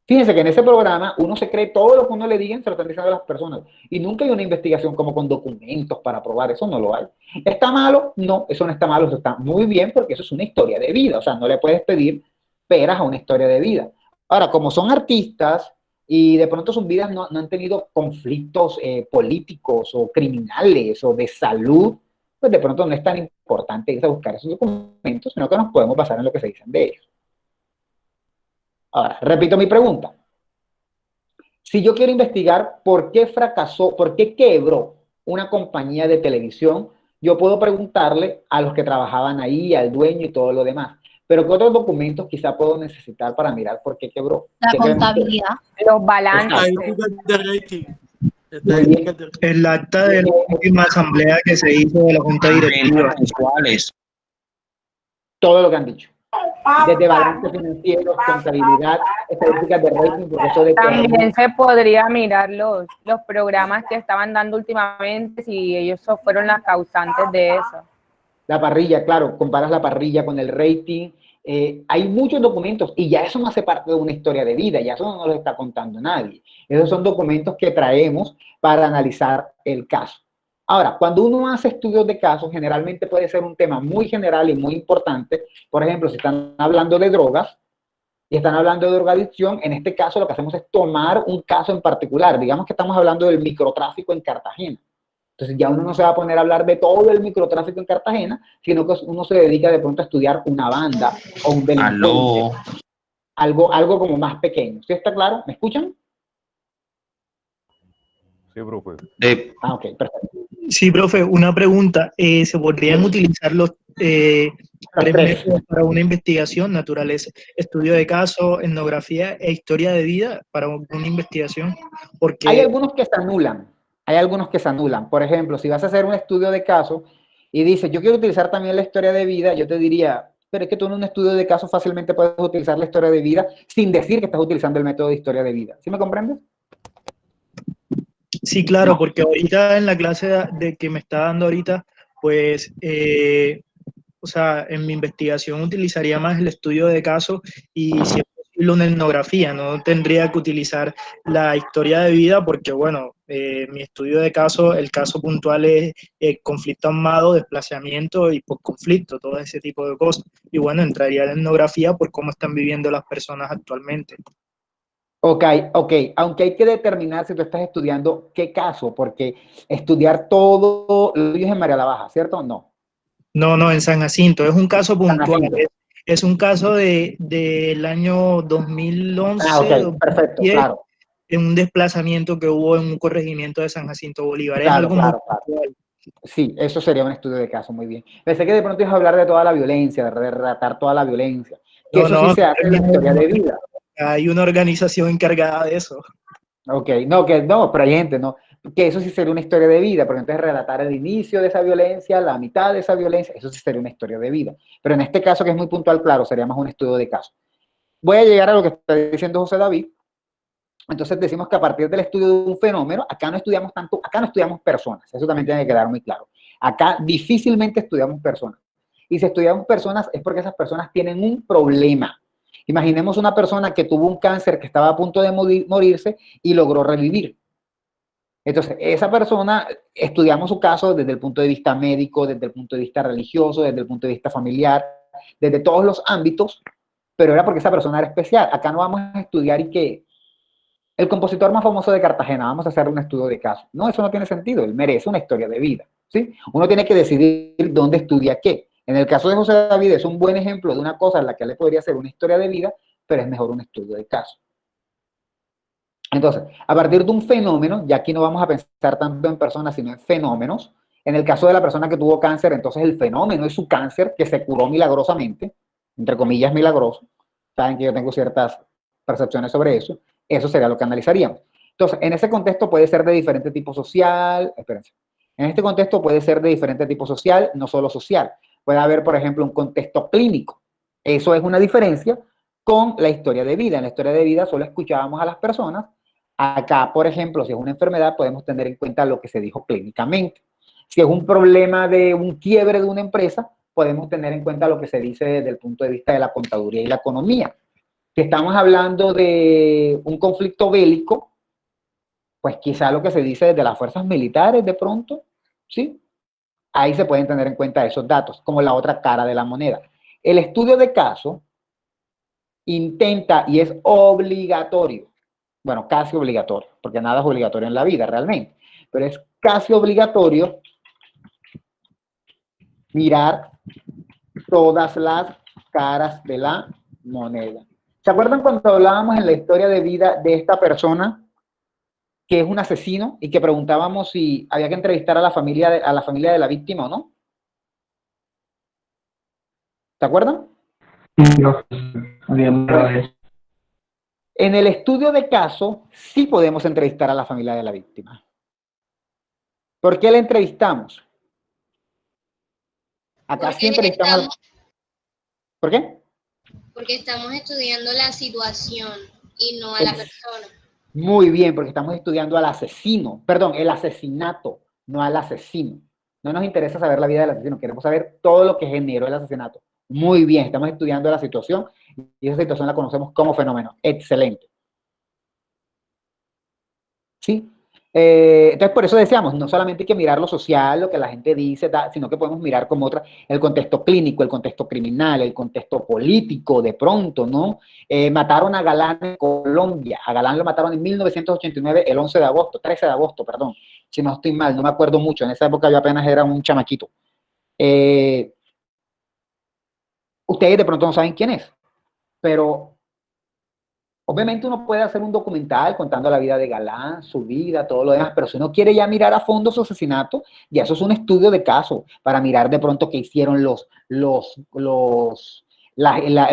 Fíjense que en ese programa uno se cree todo lo que uno le digan, se lo están diciendo a las personas. Y nunca hay una investigación como con documentos para probar, eso no lo hay. ¿Está malo? No, eso no está malo, eso está muy bien porque eso es una historia de vida. O sea, no le puedes pedir peras a una historia de vida. Ahora, como son artistas y de pronto sus vidas no han tenido conflictos políticos o criminales o de salud, pues de pronto no es tan importante irse a buscar esos documentos, sino que nos podemos basar en lo que se dicen de ellos. Ahora, repito mi pregunta. Si yo quiero investigar por qué fracasó, por qué quebró una compañía de televisión, yo puedo preguntarle a los que trabajaban ahí, al dueño y todo lo demás. Pero ¿qué otros documentos quizá puedo necesitar para mirar por qué quebró? La contabilidad. Los balances. El acta de la última asamblea que se hizo de la Junta Directiva. Todo lo que han dicho. Desde balances financieros, contabilidad, estadísticas de rating, proceso de... También se podría mirar los programas que estaban dando últimamente, si ellos fueron las causantes de eso. La parrilla, claro, comparas la parrilla con el rating. Hay muchos documentos y ya eso no hace parte de una historia de vida, ya eso no nos lo está contando nadie. Esos son documentos que traemos para analizar el caso. Ahora, cuando uno hace estudios de casos, generalmente puede ser un tema muy general y muy importante. Por ejemplo, si están hablando de drogas y están hablando de drogadicción, en este caso lo que hacemos es tomar un caso en particular. Digamos que estamos hablando del microtráfico en Cartagena. Entonces ya uno no se va a poner a hablar de todo el microtráfico en Cartagena, sino que uno se dedica de pronto a estudiar una banda o un delincuente. Algo como más pequeño. ¿Sí está claro? ¿Me escuchan? Sí, profe. Ok, perfecto. Sí, profe, una pregunta. ¿Se podrían utilizar los tres métodos para una investigación, naturaleza, estudio de caso, etnografía e historia de vida para una investigación? Porque hay algunos que se anulan. Hay algunos que se anulan. Por ejemplo, si vas a hacer un estudio de caso y dices, yo quiero utilizar también la historia de vida, yo te diría, pero es que tú en un estudio de caso fácilmente puedes utilizar la historia de vida sin decir que estás utilizando el método de historia de vida. ¿Sí me comprendes? Sí, claro, porque ahorita en la clase de que me está dando ahorita, pues, o sea, en mi investigación utilizaría más el estudio de caso y si es posible una etnografía, no tendría que utilizar la historia de vida porque, bueno, mi estudio de caso, el caso puntual es conflicto armado, desplazamiento y posconflicto, todo ese tipo de cosas. Y bueno, entraría la etnografía por cómo están viviendo las personas actualmente. Ok, aunque hay que determinar si tú estás estudiando qué caso, porque estudiar todo lo tuyo es en María la Baja, ¿cierto o no? No, en San Jacinto, es un caso puntual, es un caso del año 2011, ok, perfecto, claro. En un desplazamiento que hubo en un corregimiento de San Jacinto Bolívar, es algo muy puntual. Sí, eso sería un estudio de caso, muy bien. Pensé que de pronto ibas a hablar de toda la violencia, de relatar toda la violencia, que eso sí se hace en la historia de vida. Hay una organización encargada de eso. Ok, no, pero hay gente, ¿no? Que eso sí sería una historia de vida, porque entonces relatar el inicio de esa violencia, la mitad de esa violencia, eso sí sería una historia de vida. Pero en este caso, que es muy puntual, claro, sería más un estudio de caso. Voy a llegar a lo que está diciendo José David. Entonces decimos que a partir del estudio de un fenómeno, acá no estudiamos personas, eso también tiene que quedar muy claro. Acá difícilmente estudiamos personas. Y si estudiamos personas es porque esas personas tienen un problema. Imaginemos una persona que tuvo un cáncer que estaba a punto de morirse y logró revivir. Entonces, esa persona, estudiamos su caso desde el punto de vista médico, desde el punto de vista religioso, desde el punto de vista familiar, desde todos los ámbitos, pero era porque esa persona era especial. Acá no vamos a estudiar y que el compositor más famoso de Cartagena, vamos a hacer un estudio de caso. No, eso no tiene sentido, él merece una historia de vida, ¿sí? Uno tiene que decidir dónde estudia qué. En el caso de José David es un buen ejemplo de una cosa en la que le podría hacer una historia de vida, pero es mejor un estudio de caso. Entonces, a partir de un fenómeno, ya aquí no vamos a pensar tanto en personas, sino en fenómenos. En el caso de la persona que tuvo cáncer, entonces el fenómeno es su cáncer que se curó milagrosamente, entre comillas milagroso. Saben que yo tengo ciertas percepciones sobre eso. Eso sería lo que analizaríamos. Entonces, en ese contexto puede ser de diferente tipo social, espérense. En este contexto puede ser de diferente tipo social, no solo social. Puede haber, por ejemplo, un contexto clínico. Eso es una diferencia con la historia de vida. En la historia de vida solo escuchábamos a las personas. Acá, por ejemplo, si es una enfermedad, podemos tener en cuenta lo que se dijo clínicamente. Si es un problema de un quiebre de una empresa, podemos tener en cuenta lo que se dice desde el punto de vista de la contaduría y la economía. Si estamos hablando de un conflicto bélico, pues quizá lo que se dice desde las fuerzas militares de pronto, ¿sí? Ahí se pueden tener en cuenta esos datos, como la otra cara de la moneda. El estudio de caso intenta, y es obligatorio, bueno, casi obligatorio, porque nada es obligatorio en la vida realmente, pero es casi obligatorio mirar todas las caras de la moneda. ¿Se acuerdan cuando hablábamos en la historia de vida de esta persona que es un asesino y que preguntábamos si había que entrevistar a la familia de la víctima o no? ¿Se acuerdan? No, En el estudio de caso sí podemos entrevistar a la familia de la víctima. ¿Por qué la entrevistamos? Acá Porque siempre estamos... ¿Por qué? Porque estamos estudiando la situación y no a la persona. Muy bien, porque estamos estudiando al asesino, perdón, el asesinato, no al asesino. No nos interesa saber la vida del asesino, queremos saber todo lo que generó el asesinato. Muy bien, estamos estudiando la situación y esa situación la conocemos como fenómeno. Excelente. ¿Sí? Entonces, por eso decíamos, no solamente hay que mirar lo social, lo que la gente dice, sino que podemos mirar como otra, el contexto clínico, el contexto criminal, el contexto político, de pronto, ¿no? Mataron a Galán en Colombia. A Galán lo mataron en 1989, el 11 de agosto, 13 de agosto, perdón. Si no estoy mal, no me acuerdo mucho. En esa época yo apenas era un chamaquito. Ustedes de pronto no saben quién es, pero obviamente uno puede hacer un documental contando la vida de Galán, su vida, todo lo demás, pero si uno quiere ya mirar a fondo su asesinato, ya eso es un estudio de caso, para mirar de pronto qué hicieron los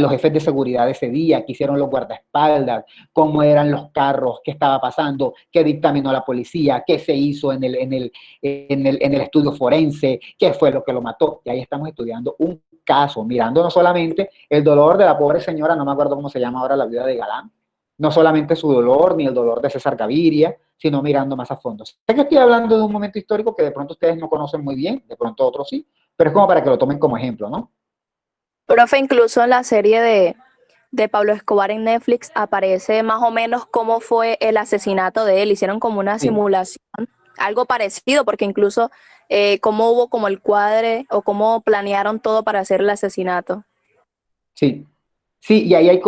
jefes de seguridad ese día, qué hicieron los guardaespaldas, cómo eran los carros, qué estaba pasando, qué dictaminó la policía, qué se hizo en el estudio forense, qué fue lo que lo mató. Y ahí estamos estudiando un caso, mirando no solamente el dolor de la pobre señora, no me acuerdo cómo se llama ahora la viuda de Galán, no solamente su dolor, ni el dolor de César Gaviria, sino mirando más a fondo. Sé que estoy hablando de un momento histórico que de pronto ustedes no conocen muy bien, de pronto otros sí, pero es como para que lo tomen como ejemplo, ¿no? Profe, incluso en la serie de Pablo Escobar en Netflix aparece más o menos cómo fue el asesinato de él. Hicieron como una simulación, algo parecido, porque incluso cómo hubo como el cuadre o cómo planearon todo para hacer el asesinato. Sí. Sí, y ahí hay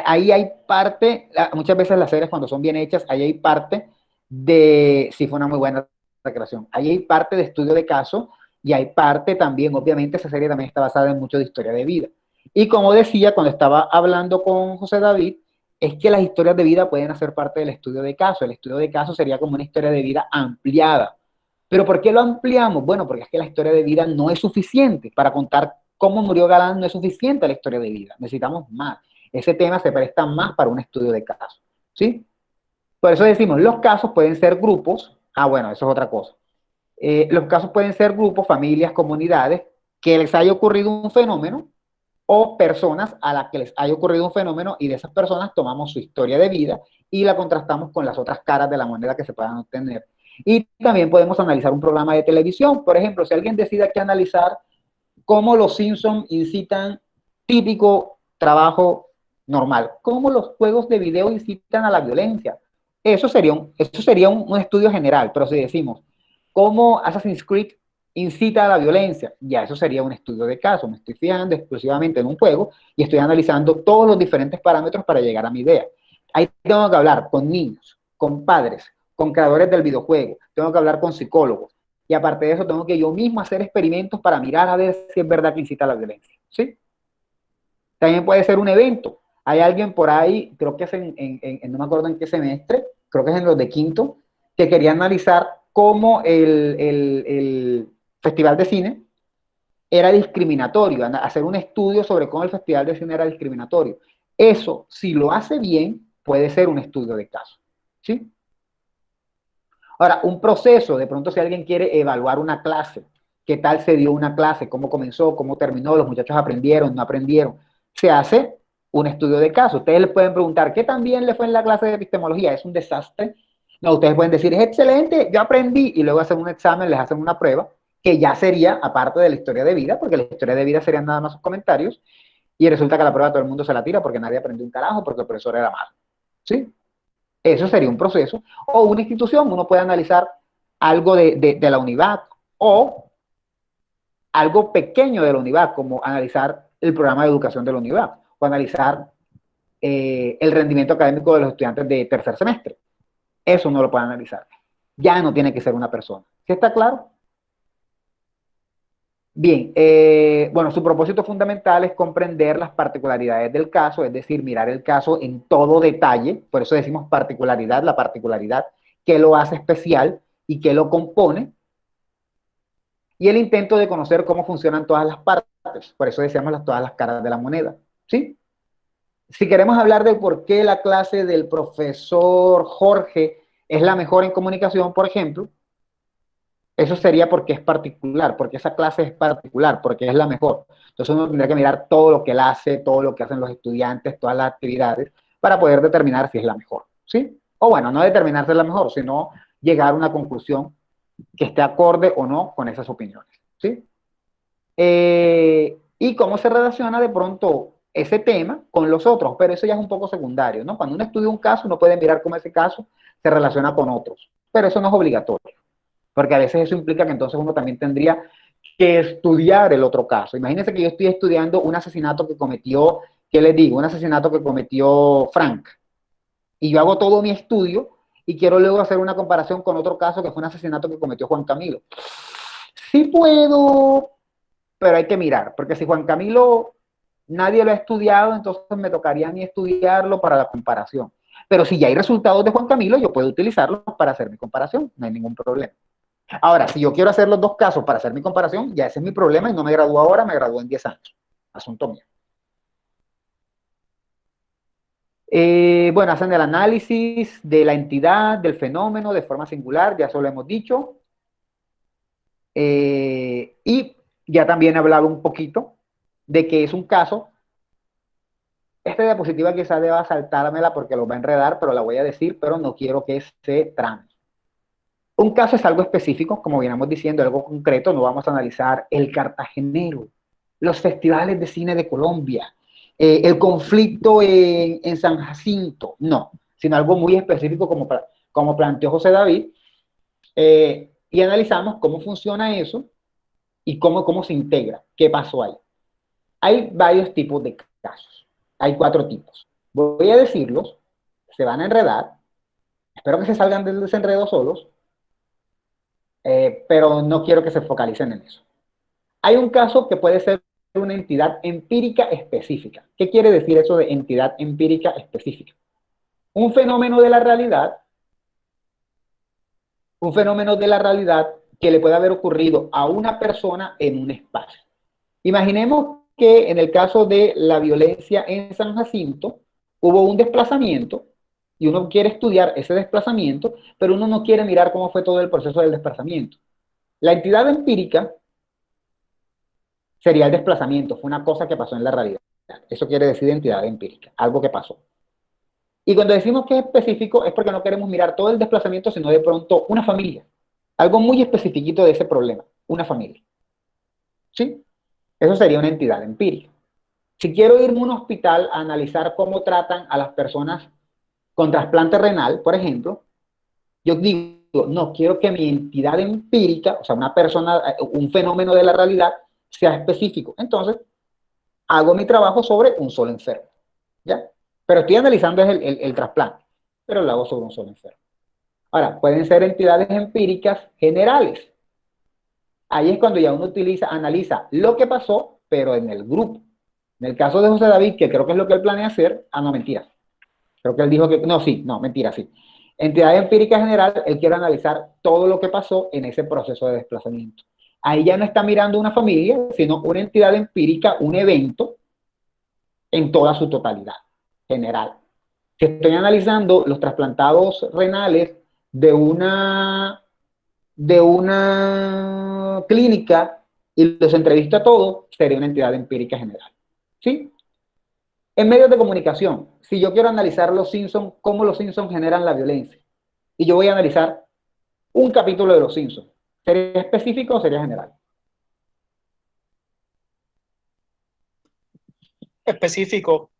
ahí hay parte, muchas veces las series cuando son bien hechas, ahí hay parte de, sí fue una muy buena recreación, ahí hay parte de estudio de caso y hay parte también, obviamente esa serie también está basada en mucho de historia de vida. Y como decía cuando estaba hablando con José David, es que las historias de vida pueden hacer parte del estudio de caso. El estudio de caso sería como una historia de vida ampliada. ¿Pero por qué lo ampliamos? Bueno, porque es que la historia de vida no es suficiente para contar cómo murió Galán, no es suficiente la historia de vida, necesitamos más. Ese tema se presta más para un estudio de casos, ¿sí? Por eso decimos, los casos pueden ser grupos, bueno, eso es otra cosa. Los casos pueden ser grupos, familias, comunidades, que les haya ocurrido un fenómeno, o personas a las que les haya ocurrido un fenómeno, y de esas personas tomamos su historia de vida y la contrastamos con las otras caras de la moneda que se puedan obtener. Y también podemos analizar un programa de televisión. Por ejemplo, si alguien decide aquí analizar cómo los Simpsons incitan, típico trabajo normal, cómo los juegos de video incitan a la violencia. Eso sería un estudio general, pero si decimos cómo Assassin's Creed incita a la violencia, ya eso sería un estudio de caso. Me estoy fijando exclusivamente en un juego y estoy analizando todos los diferentes parámetros para llegar a mi idea. Ahí tengo que hablar con niños, con padres, con creadores del videojuego, tengo que hablar con psicólogos. Y aparte de eso, tengo que yo mismo hacer experimentos para mirar a ver si es verdad que incita a la violencia, ¿sí? También puede ser un evento. Hay alguien por ahí, creo que es no me acuerdo en qué semestre, creo que es en los de quinto, que quería analizar cómo el Festival de Cine era discriminatorio, hacer un estudio sobre cómo el Festival de Cine era discriminatorio. Eso, si lo hace bien, puede ser un estudio de caso, ¿sí? Ahora, un proceso, de pronto si alguien quiere evaluar una clase, qué tal se dio una clase, cómo comenzó, cómo terminó, los muchachos aprendieron, no aprendieron, se hace un estudio de caso. Ustedes les pueden preguntar, ¿qué tan bien le fue en la clase de epistemología? ¿Es un desastre? No, ustedes pueden decir, es excelente, yo aprendí, y luego hacen un examen, les hacen una prueba, que ya sería aparte de la historia de vida, porque la historia de vida serían nada más sus comentarios, y resulta que la prueba todo el mundo se la tira porque nadie aprendió un carajo, porque el profesor era malo, ¿sí? Eso sería un proceso. O una institución, uno puede analizar algo de la UNIVAC, o algo pequeño de la UNIVAC, como analizar el programa de educación de la UNIVAC, o analizar el rendimiento académico de los estudiantes de tercer semestre. Eso uno lo puede analizar. Ya no tiene que ser una persona. ¿Sí está claro? Bien, bueno, su propósito fundamental es comprender las particularidades del caso, es decir, mirar el caso en todo detalle, por eso decimos particularidad, la particularidad, qué lo hace especial y qué lo compone, y el intento de conocer cómo funcionan todas las partes, por eso decíamos todas las caras de la moneda, ¿sí? Si queremos hablar de por qué la clase del profesor Jorge es la mejor en comunicación, por ejemplo, eso sería porque es particular, porque esa clase es particular, porque es la mejor. Entonces uno tendría que mirar todo lo que él hace, todo lo que hacen los estudiantes, todas las actividades, para poder determinar si es la mejor, ¿sí? O bueno, no determinar si es la mejor, sino llegar a una conclusión que esté acorde o no con esas opiniones, ¿sí? Y cómo se relaciona de pronto ese tema con los otros, pero eso ya es un poco secundario, ¿no? Cuando uno estudia un caso, uno puede mirar cómo ese caso se relaciona con otros, pero eso no es obligatorio. Porque a veces eso implica que entonces uno también tendría que estudiar el otro caso. Imagínense que yo estoy estudiando un asesinato que cometió, ¿qué les digo? Un asesinato que cometió Frank. Y yo hago todo mi estudio y quiero luego hacer una comparación con otro caso que fue un asesinato que cometió Juan Camilo. Sí puedo, pero hay que mirar. Porque si Juan Camilo nadie lo ha estudiado, entonces me tocaría a mí estudiarlo para la comparación. Pero si ya hay resultados de Juan Camilo, yo puedo utilizarlos para hacer mi comparación. No hay ningún problema. Ahora, si yo quiero hacer los dos casos para hacer mi comparación, ya ese es mi problema y no me gradúo ahora, me gradúo en 10 años. Asunto mío. Bueno, hacen el análisis de la entidad, del fenómeno de forma singular, ya eso lo hemos dicho. Y ya también he hablado un poquito de que es un caso. Esta diapositiva quizás deba saltármela porque lo va a enredar, pero la voy a decir, pero no quiero que se trame. Un caso es algo específico, como veníamos diciendo, algo concreto. No vamos a analizar el Cartagenero, los festivales de cine de Colombia, el conflicto en San Jacinto, no, sino algo muy específico como planteó José David, y analizamos cómo funciona eso y cómo se integra, qué pasó ahí. Hay varios tipos de casos, hay 4 tipos. Voy a decirlos, se van a enredar, espero que se salgan del desenredo solos, pero no quiero que se focalicen en eso. Hay un caso que puede ser una entidad empírica específica. ¿Qué quiere decir eso de entidad empírica específica? Un fenómeno de la realidad que le puede haber ocurrido a una persona en un espacio. Imaginemos que en el caso de la violencia en San Jacinto hubo un desplazamiento y uno quiere estudiar ese desplazamiento, pero uno no quiere mirar cómo fue todo el proceso del desplazamiento. La entidad empírica sería el desplazamiento, fue una cosa que pasó en la realidad. Eso quiere decir entidad empírica, algo que pasó. Y cuando decimos que es específico es porque no queremos mirar todo el desplazamiento, sino de pronto una familia. Algo muy especifiquito de ese problema, una familia. ¿Sí? Eso sería una entidad empírica. Si quiero irme a un hospital a analizar cómo tratan a las personas con trasplante renal, por ejemplo, yo digo, no, quiero que mi entidad empírica, o sea, una persona, un fenómeno de la realidad, sea específico. Entonces, hago mi trabajo sobre un solo enfermo, ¿ya? Pero estoy analizando el trasplante, pero lo hago sobre un solo enfermo. Ahora, pueden ser entidades empíricas generales. Ahí es cuando ya uno analiza lo que pasó, pero en el grupo. En el caso de José David, que creo que es lo que él planea hacer, no, mentira. Creo que él dijo que, mentira, sí. Entidad empírica general, él quiere analizar todo lo que pasó en ese proceso de desplazamiento. Ahí ya no está mirando una familia, sino una entidad empírica, un evento, en toda su totalidad, general. Si estoy analizando los trasplantados renales de una clínica y los entrevisto a todos, sería una entidad empírica general. ¿Sí? En medios de comunicación, si yo quiero analizar los Simpsons, cómo los Simpsons generan la violencia, y yo voy a analizar un capítulo de los Simpsons, ¿sería específico o sería general? Específico.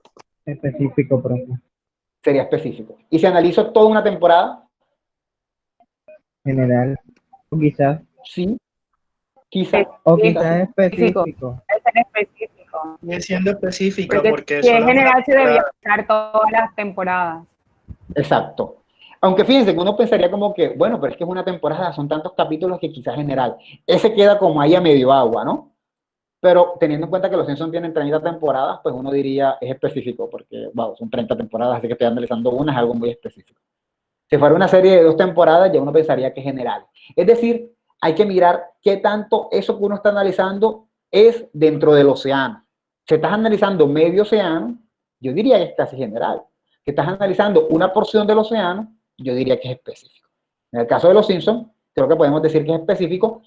Específico, profe. Sería específico. ¿Y si analizo toda una temporada? General. O quizás. Sí. Quizás. O quizás específico. Es específico. Sigue siendo específica porque si es general se debía usar todas las temporadas. Exacto. Aunque fíjense que uno pensaría como que, bueno, pero es que es una temporada, son tantos capítulos que quizás general. Ese queda como ahí a medio agua, ¿no? Pero teniendo en cuenta que los Simpsons tienen 30 temporadas, pues uno diría es específico, porque wow, son 30 temporadas, así que estoy analizando una, es algo muy específico. Si fuera una serie de 2 temporadas, ya uno pensaría que es general. Es decir, hay que mirar qué tanto eso que uno está analizando es dentro del océano. Si estás analizando medio océano, yo diría que es casi general. Si estás analizando una porción del océano, yo diría que es específico. En el caso de los Simpsons, creo que podemos decir que es específico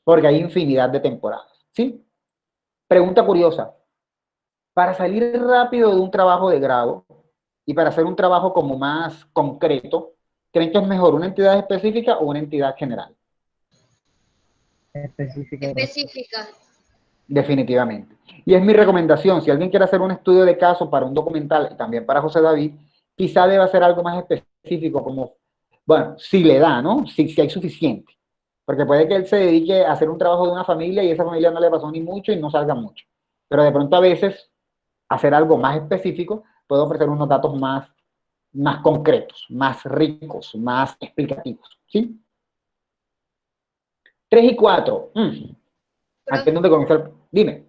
porque hay infinidad de temporadas, ¿sí? Pregunta curiosa. Para salir rápido de un trabajo de grado y para hacer un trabajo como más concreto, ¿creen que es mejor una entidad específica o una entidad general? Específica. Definitivamente. Y es mi recomendación, si alguien quiere hacer un estudio de caso para un documental y también para José David, quizá deba hacer algo más específico como, bueno, si le da, ¿no? Si hay suficiente. Porque puede que él se dedique a hacer un trabajo de una familia y esa familia no le pasó ni mucho y no salga mucho. Pero de pronto a veces hacer algo más específico puede ofrecer unos datos más concretos, más ricos, más explicativos, ¿sí? 3 y 4. Aquí es donde comienza dime.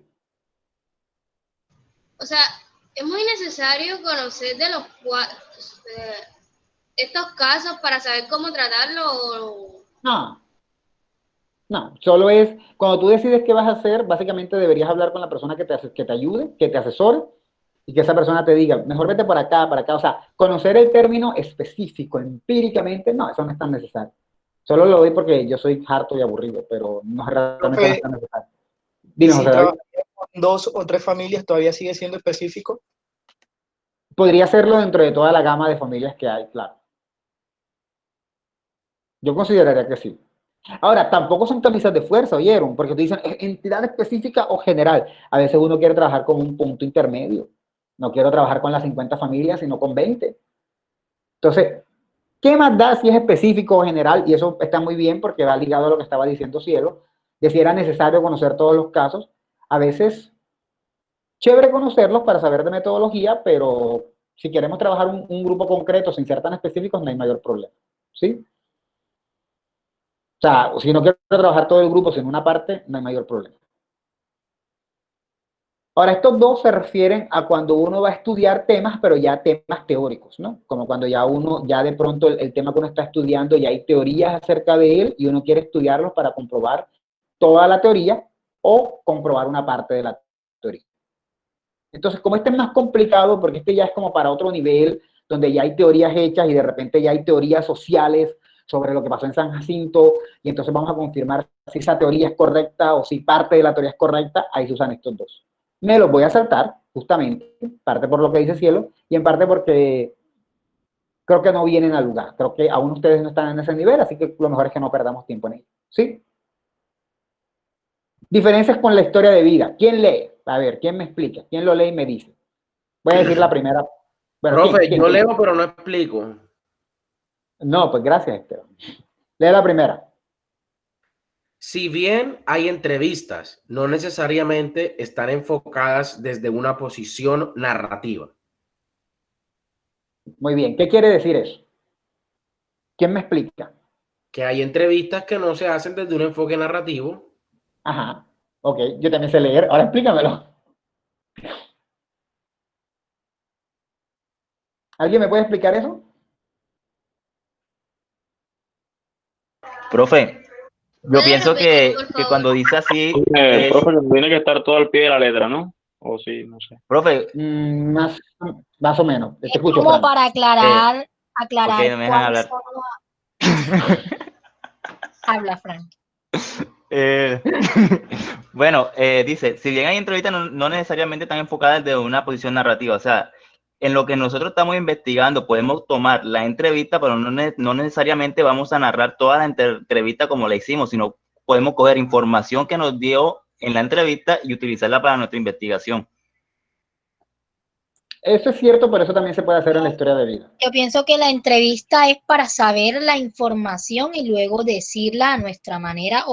O sea, es muy necesario conocer de los estos casos para saber cómo tratarlo. No, solo es, cuando tú decides qué vas a hacer, básicamente deberías hablar con la persona que te ayude, que te asesore, y que esa persona te diga, mejor vete por acá, o sea, conocer el término específico, empíricamente, no, eso no es tan necesario. Solo lo doy porque yo soy harto y aburrido, pero no realmente no es tan necesario. Dime, si José David. con 2 o 3 familias, ¿todavía sigue siendo específico? Podría serlo dentro de toda la gama de familias que hay, claro. Yo consideraría que sí. Ahora, tampoco son camisas de fuerza, ¿oyeron? Porque te dicen, ¿es entidad específica o general? A veces uno quiere trabajar con un punto intermedio. No quiero trabajar con las 50 familias, sino con 20. Entonces, ¿qué más da si es específico o general? Y eso está muy bien porque va ligado a lo que estaba diciendo Cielo, de si era necesario conocer todos los casos. A veces, chévere conocerlos para saber de metodología, pero si queremos trabajar un grupo concreto sin ser tan específicos, no hay mayor problema, ¿sí? O sea, si no quiero trabajar todo el grupo, sino una parte, no hay mayor problema. Ahora, estos dos se refieren a cuando uno va a estudiar temas, pero ya temas teóricos, ¿no? Como cuando ya de pronto el tema que uno está estudiando, ya hay teorías acerca de él y uno quiere estudiarlos para comprobar toda la teoría o comprobar una parte de la teoría. Entonces, como este es más complicado, porque este ya es como para otro nivel, donde ya hay teorías hechas y de repente ya hay teorías sociales sobre lo que pasó en San Jacinto, y entonces vamos a confirmar si esa teoría es correcta o si parte de la teoría es correcta, ahí se usan estos dos. Me los voy a saltar, justamente, parte por lo que dice Cielo, y en parte porque creo que no vienen al lugar. Creo que aún ustedes no están en ese nivel, así que lo mejor es que no perdamos tiempo en ello. ¿Sí? Diferencias con la historia de vida. ¿Quién lee? A ver, ¿quién me explica? ¿Quién lo lee y me dice? Voy a decir la primera. Bueno, Profe, ¿quién? yo leo, pero no explico. No, pues gracias, Esteban. Lee la primera. Si bien hay entrevistas, no necesariamente están enfocadas desde una posición narrativa. Muy bien. ¿Qué quiere decir eso? ¿Quién me explica? Que hay entrevistas que no se hacen desde un enfoque narrativo. Ajá. Ok, yo también sé leer. Ahora explícamelo. ¿Alguien me puede explicar eso? Profe, yo pienso que cuando dice así... Profe, tiene que estar todo al pie de la letra, ¿no? O sí, no sé. Profe. Más o menos. Te escucho, como Fran. para aclarar Ok, no me dejan hablar. Habla, Frank. Bueno, dice, si bien hay entrevistas no necesariamente están enfocadas desde una posición narrativa, o sea, en lo que nosotros estamos investigando podemos tomar la entrevista, pero no necesariamente vamos a narrar toda la entrevista como la hicimos, sino podemos coger información que nos dio en la entrevista y utilizarla para nuestra investigación. Eso es cierto, pero eso también se puede hacer en la historia de vida. Yo pienso que la entrevista es para saber la información y luego decirla a nuestra manera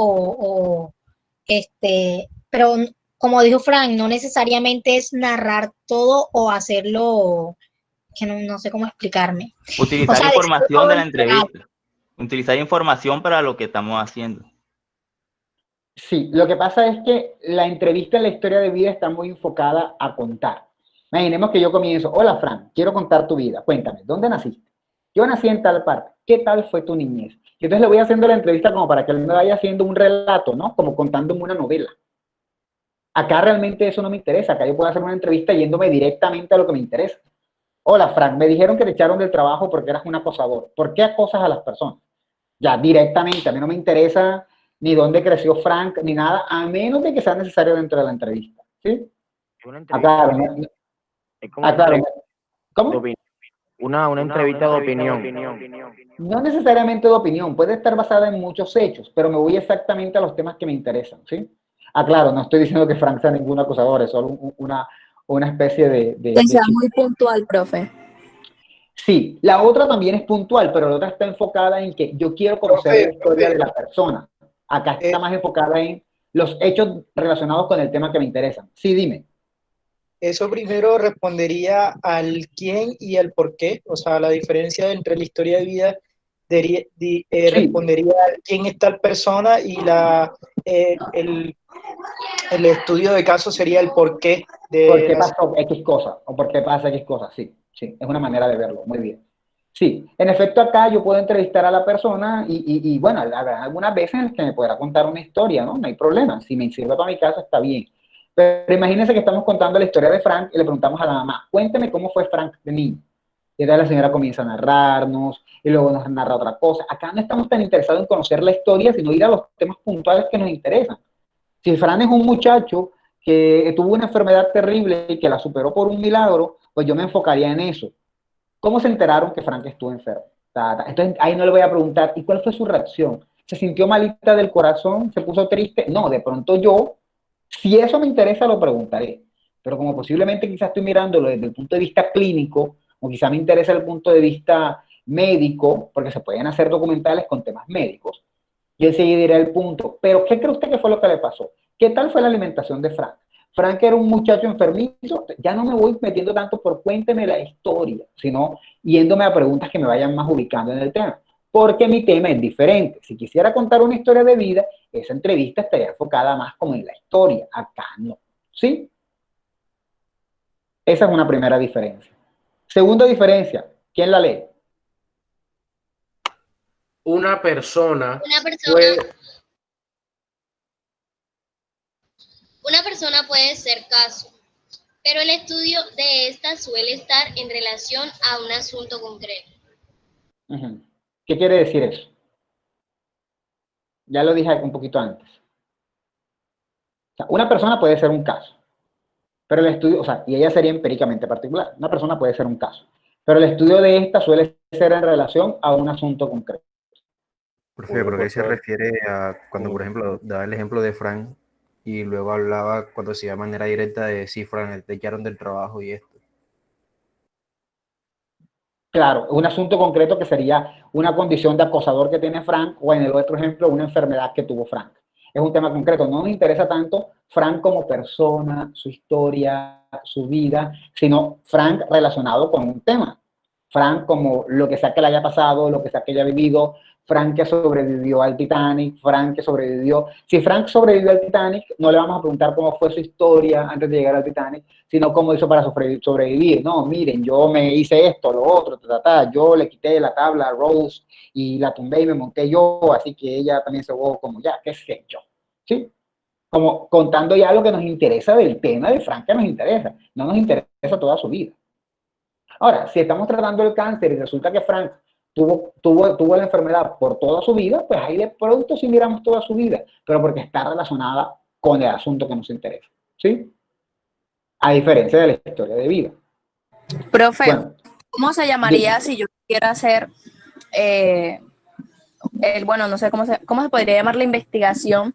pero como dijo Frank, no necesariamente es narrar todo o hacerlo, que no sé cómo explicarme. Utilizar información de la entrevista. Utilizar información para lo que estamos haciendo. Sí, lo que pasa es que la entrevista en la historia de vida está muy enfocada a contar. Imaginemos que yo comienzo, hola Fran, quiero contar tu vida, cuéntame, ¿dónde naciste? Yo nací en tal parte, ¿qué tal fue tu niñez? Y entonces le voy haciendo la entrevista como para que él me vaya haciendo un relato, ¿no? Como contándome una novela. Acá realmente eso no me interesa, acá yo puedo hacer una entrevista yéndome directamente a lo que me interesa. Hola Fran, me dijeron que te echaron del trabajo porque eras un acosador. ¿Por qué acosas a las personas? Ya, directamente, a mí no me interesa ni dónde creció Frank, ni nada, a menos de que sea necesario dentro de la entrevista, ¿sí? Acá, Es como ¿cómo? una entrevista de opinión. No necesariamente de opinión, puede estar basada en muchos hechos, pero me voy exactamente a los temas que me interesan, ¿sí? Claro, no estoy diciendo que Frank sea ningún acosador, es solo una especie Que sea muy puntual, profe. Sí, la otra también es puntual, pero la otra está enfocada en que yo quiero conocer la historia de la persona. Acá está más enfocada en los hechos relacionados con el tema que me interesan. Sí, dime. Eso primero respondería al quién y al por qué, o sea, la diferencia entre la historia de vida respondería al quién es tal persona y el estudio de caso sería el por qué. ¿Por qué pasó X cosa? ¿O por qué pasa X cosa? Sí, sí, es una manera de verlo, muy bien. Sí, en efecto acá yo puedo entrevistar a la persona y bueno, habrá algunas veces en las que me podrá contar una historia, ¿no? No hay problema, si me sirve para mi casa está bien. Pero imagínense que estamos contando la historia de Frank y le preguntamos a la mamá, cuénteme cómo fue Frank de niño. Y entonces la señora comienza a narrarnos y luego nos narra otra cosa. Acá no estamos tan interesados en conocer la historia, sino ir a los temas puntuales que nos interesan. Si Fran es un muchacho que tuvo una enfermedad terrible y que la superó por un milagro, pues yo me enfocaría en eso. ¿Cómo se enteraron que Frank estuvo enfermo? Entonces ahí no le voy a preguntar, ¿y cuál fue su reacción? ¿Se sintió malita del corazón? ¿Se puso triste? No, de pronto yo, si eso me interesa, lo preguntaré. Pero como posiblemente quizás estoy mirándolo desde el punto de vista clínico, o quizás me interesa el punto de vista médico, porque se pueden hacer documentales con temas médicos, yo enseguida diré el punto. Pero ¿qué cree usted que fue lo que le pasó? ¿Qué tal fue la alimentación de Frank? Frank era un muchacho enfermizo, ya no me voy metiendo tanto por cuénteme la historia, sino yéndome a preguntas que me vayan más ubicando en el tema, porque mi tema es diferente. Si quisiera contar una historia de vida, esa entrevista estaría enfocada más como en la historia, acá no, ¿sí? Esa es una primera diferencia. Segunda diferencia, ¿quién la lee? Una persona puede ser caso, pero el estudio de esta suele estar en relación a un asunto concreto. ¿Qué quiere decir eso? Ya lo dije un poquito antes. O sea, una persona puede ser un caso, pero el estudio, o sea, y ella sería empíricamente particular. Una persona puede ser un caso, pero el estudio de esta suele ser en relación a un asunto concreto. Profe, ¿por qué se refiere a cuando, por ejemplo, daba el ejemplo de Frank y luego hablaba cuando se iba de manera directa de si Frank te echaron del trabajo y esto? Claro, un asunto concreto que sería una condición de acosador que tiene Frank, o en el otro ejemplo, una enfermedad que tuvo Frank. Es un tema concreto, no nos interesa tanto Frank como persona, su historia, su vida, sino Frank relacionado con un tema. Frank como lo que sea que le haya pasado, lo que sea que haya vivido, Frank que sobrevivió al Titanic, Frank que sobrevivió. Si Frank sobrevivió al Titanic, no le vamos a preguntar cómo fue su historia antes de llegar al Titanic, sino cómo hizo para sobrevivir. No, miren, yo me hice esto, lo otro, yo le quité la tabla a Rose y la tumbé y me monté yo, así que ella también se jugó como ya, qué sé yo. ¿Sí? Como contando ya lo que nos interesa del tema de Frank que nos interesa, no nos interesa toda su vida. Ahora, si estamos tratando el cáncer y resulta que Frank tuvo la enfermedad por toda su vida, pues ahí de pronto sí miramos toda su vida, pero porque está relacionada con el asunto que nos interesa, ¿sí? A diferencia de la historia de vida. Profe, bueno, ¿cómo se llamaría si yo quisiera hacer, bueno, no sé cómo se podría llamar la investigación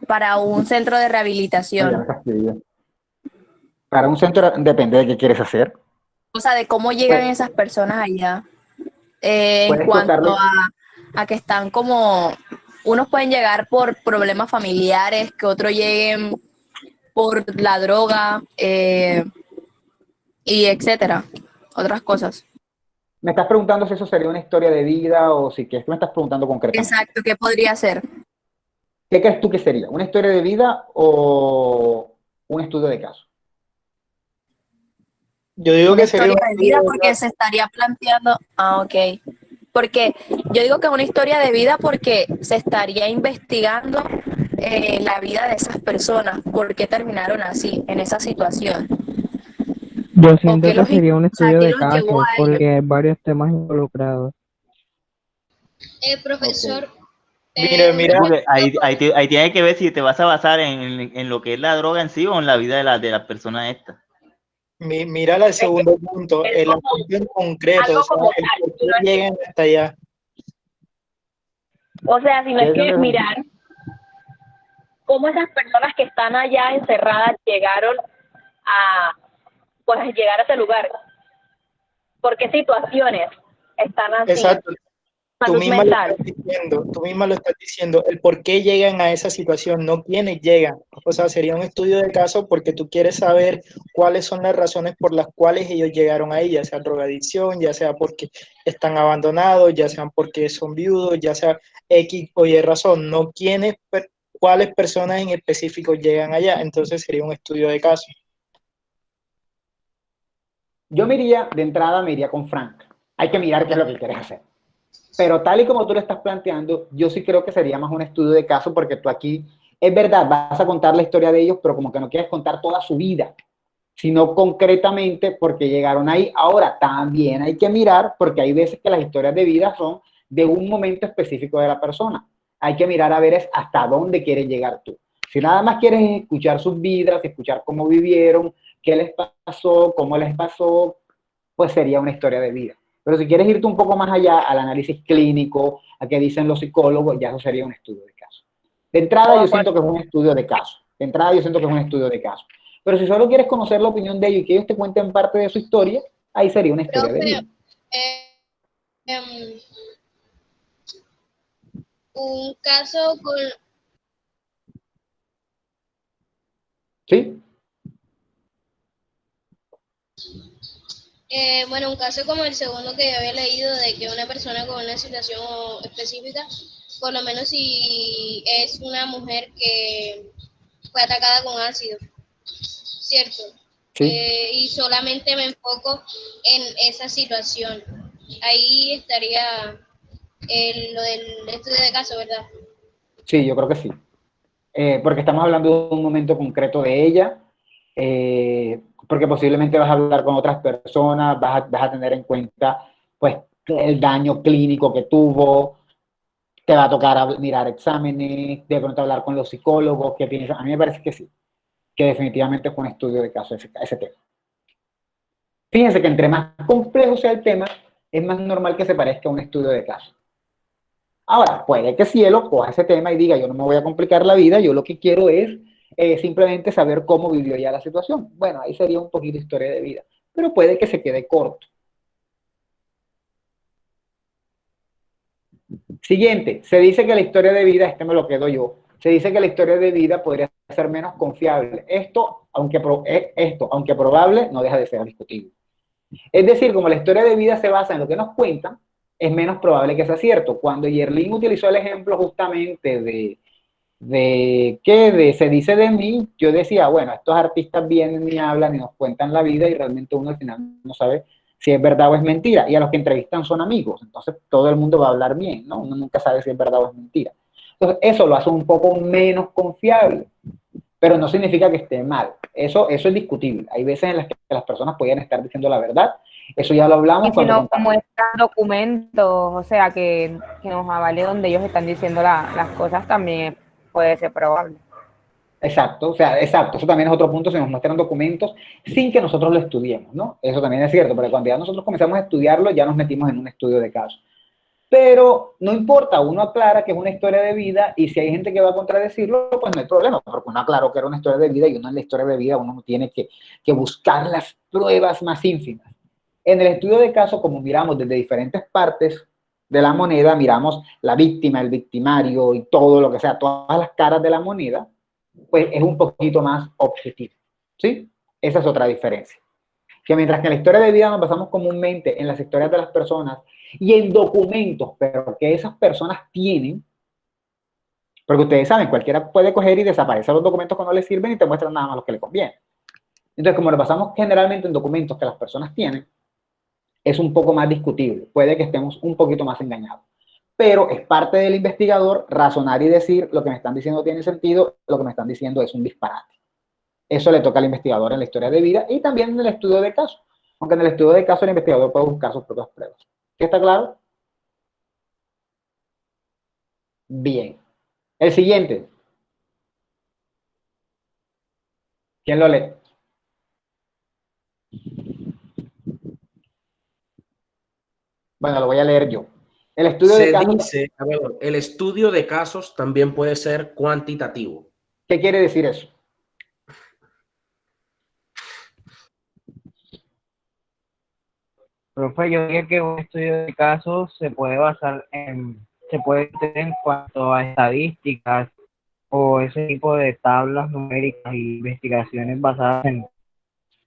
para un centro de rehabilitación? Para un centro, depende de qué quieres hacer. O sea, de cómo llegan esas personas allá. En cuanto a que están como, unos pueden llegar por problemas familiares, que otros lleguen por la droga, y etcétera, otras cosas. ¿Me estás preguntando si eso sería una historia de vida o si qué? ¿Qué me estás preguntando concretamente? Exacto, ¿qué podría ser? ¿Qué crees tú que sería? ¿Una historia de vida o un estudio de caso? Yo digo Una que sería historia un de estudio vida de porque caso. se estaría planteando, ok, porque yo digo que es una historia de vida porque se estaría investigando la vida de esas personas, por qué terminaron así, en esa situación, Yo o siento qué que los, sería un o sea, estudio qué de los llevó caso a ellos. porque hay varios temas involucrados. Profesor, Mira, Sí, porque ahí tienes que ver si te vas a basar en lo que es la droga en sí o en la vida de la persona esta. mira el segundo punto, el asunto en concreto, o sea, el por qué llegan hasta allá. O sea, si no es que mirar cómo esas personas que están allá encerradas llegaron a, pues, llegar a ese lugar. ¿Por qué situaciones están así? Exacto. Tú Salud misma mental. tú misma lo estás diciendo, el por qué llegan a esa situación, no quiénes llegan. O sea, sería un estudio de caso porque tú quieres saber cuáles son las razones por las cuales ellos llegaron ahí, ya sea drogadicción, ya sea porque están abandonados, ya sean porque son viudos, ya sea X o Y razón, no quiénes, cuáles personas en específico llegan allá. Entonces sería un estudio de caso. Yo de entrada me iría con Frank. Hay que mirar qué es lo que quieres hacer. Pero tal y como tú lo estás planteando, yo sí creo que sería más un estudio de caso porque tú aquí, es verdad, vas a contar la historia de ellos, pero como que no quieres contar toda su vida, sino concretamente porque llegaron ahí. Ahora, también hay que mirar, porque hay veces que las historias de vida son de un momento específico de la persona. Hay que mirar a ver es hasta dónde quieres llegar tú. Si nada más quieres escuchar sus vidas, escuchar cómo vivieron, qué les pasó, cómo les pasó, pues sería una historia de vida. Pero si quieres irte un poco más allá, al análisis clínico, a qué dicen los psicólogos, ya eso sería un estudio de caso. De entrada yo siento que es un estudio de caso. De entrada yo siento que es un estudio de caso. Pero si solo quieres conocer la opinión de ellos y que ellos te cuenten parte de su historia, ahí sería una historia de vida. Un caso con... ¿Sí? Bueno, un caso como el segundo que yo había leído de que una persona con una situación específica, por lo menos si es una mujer que fue atacada con ácido, ¿cierto? Sí. Y solamente me enfoco en esa situación. Ahí estaría lo del estudio de caso, ¿verdad? Sí, yo creo que sí. Porque estamos hablando de un momento concreto de ella, porque posiblemente vas a hablar con otras personas, vas a tener en cuenta pues el daño clínico que tuvo, te va a tocar mirar exámenes, de pronto hablar con los psicólogos, qué piensan. A mí me parece que sí, que definitivamente fue un estudio de caso ese tema. Fíjense que entre más complejo sea el tema, es más normal que se parezca a un estudio de caso. Ahora, puede que Cielo coja ese tema y diga, yo no me voy a complicar la vida, yo lo que quiero es simplemente saber cómo vivió ya la situación. Bueno, ahí sería un poquito historia de vida, pero puede que se quede corto. Siguiente, se dice que la historia de vida, este me lo quedo yo, se dice que la historia de vida podría ser menos confiable. Esto, aunque probable, no deja de ser discutible. Es decir, como la historia de vida se basa en lo que nos cuentan, es menos probable que sea cierto. Cuando Yerlin utilizó el ejemplo justamente de se dice de mí, yo decía, bueno, estos artistas vienen y hablan y nos cuentan la vida y realmente uno al final no sabe si es verdad o es mentira. Y a los que entrevistan son amigos, entonces todo el mundo va a hablar bien, ¿no? Uno nunca sabe si es verdad o es mentira. Entonces eso lo hace un poco menos confiable, pero no significa que esté mal. Eso es discutible. Hay veces en las que las personas podían estar diciendo la verdad. Eso ya lo hablamos. Y si no muestran documentos, o sea, que nos avale donde ellos están diciendo las cosas, también puede ser probable. Exacto, exacto. Eso también es otro punto, se nos muestran documentos sin que nosotros lo estudiemos, ¿no? Eso también es cierto, pero cuando ya nosotros comenzamos a estudiarlo, ya nos metimos en un estudio de caso. Pero no importa, uno aclara que es una historia de vida y si hay gente que va a contradecirlo, pues no hay problema, porque uno aclaró que era una historia de vida y uno en la historia de vida uno no tiene que buscar las pruebas más ínfimas. En el estudio de caso, como miramos desde diferentes partes de la moneda, miramos la víctima, el victimario y todo lo que sea, todas las caras de la moneda, pues es un poquito más objetivo, ¿sí? Esa es otra diferencia. Que mientras que en la historia de vida nos basamos comúnmente en las historias de las personas y en documentos, pero que esas personas tienen, Porque ustedes saben, cualquiera puede coger y desaparecer los documentos que no le sirven y te muestran nada más lo que le conviene. Entonces, como nos basamos generalmente en documentos que las personas tienen, es un poco más discutible. Puede que estemos un poquito más engañados. Pero es parte del investigador razonar y decir lo que me están diciendo tiene sentido, lo que me están diciendo es un disparate. Eso le toca al investigador en la historia de vida y también en el estudio de caso. Aunque en el estudio de caso el investigador puede buscar sus propias pruebas. ¿Qué está claro? Bien. El siguiente. ¿Quién lo lee? Bueno, lo voy a leer yo. El estudio de casos... dice, el estudio de casos también puede ser cuantitativo. ¿Qué quiere decir eso? Profe, yo diría que un estudio de casos se puede basar se puede hacer en cuanto a estadísticas o ese tipo de tablas numéricas y investigaciones basadas en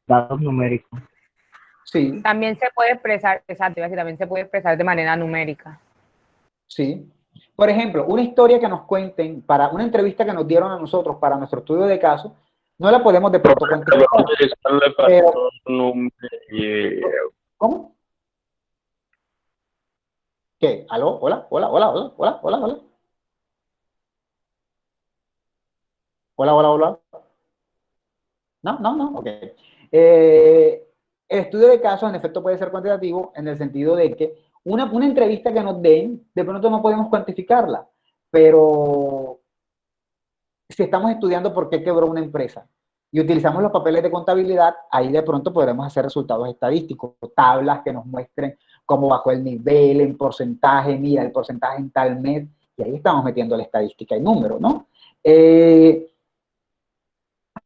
datos numéricos. Sí. También se puede expresar, exacto, también se puede expresar de manera numérica. Sí. Por ejemplo, una historia que nos cuenten para una entrevista que nos dieron a nosotros para nuestro estudio de caso, no la podemos de pronto cuantificar. Pero, ¿cómo? ¿Qué? ¿Aló? ¿Hola? ¿Hola? ¿Hola? ¿Hola? ¿Hola? ¿Hola? ¿Hola? ¿Hola? ¿Hola? ¿Hola? No, ok. El estudio de casos, en efecto, puede ser cuantitativo en el sentido de que una entrevista que nos den, de pronto no podemos cuantificarla, pero si estamos estudiando por qué quebró una empresa y utilizamos los papeles de contabilidad, ahí de pronto podremos hacer resultados estadísticos, tablas que nos muestren cómo bajó el nivel en porcentaje, mira, el porcentaje en tal mes, y ahí estamos metiendo la estadística y número, ¿no?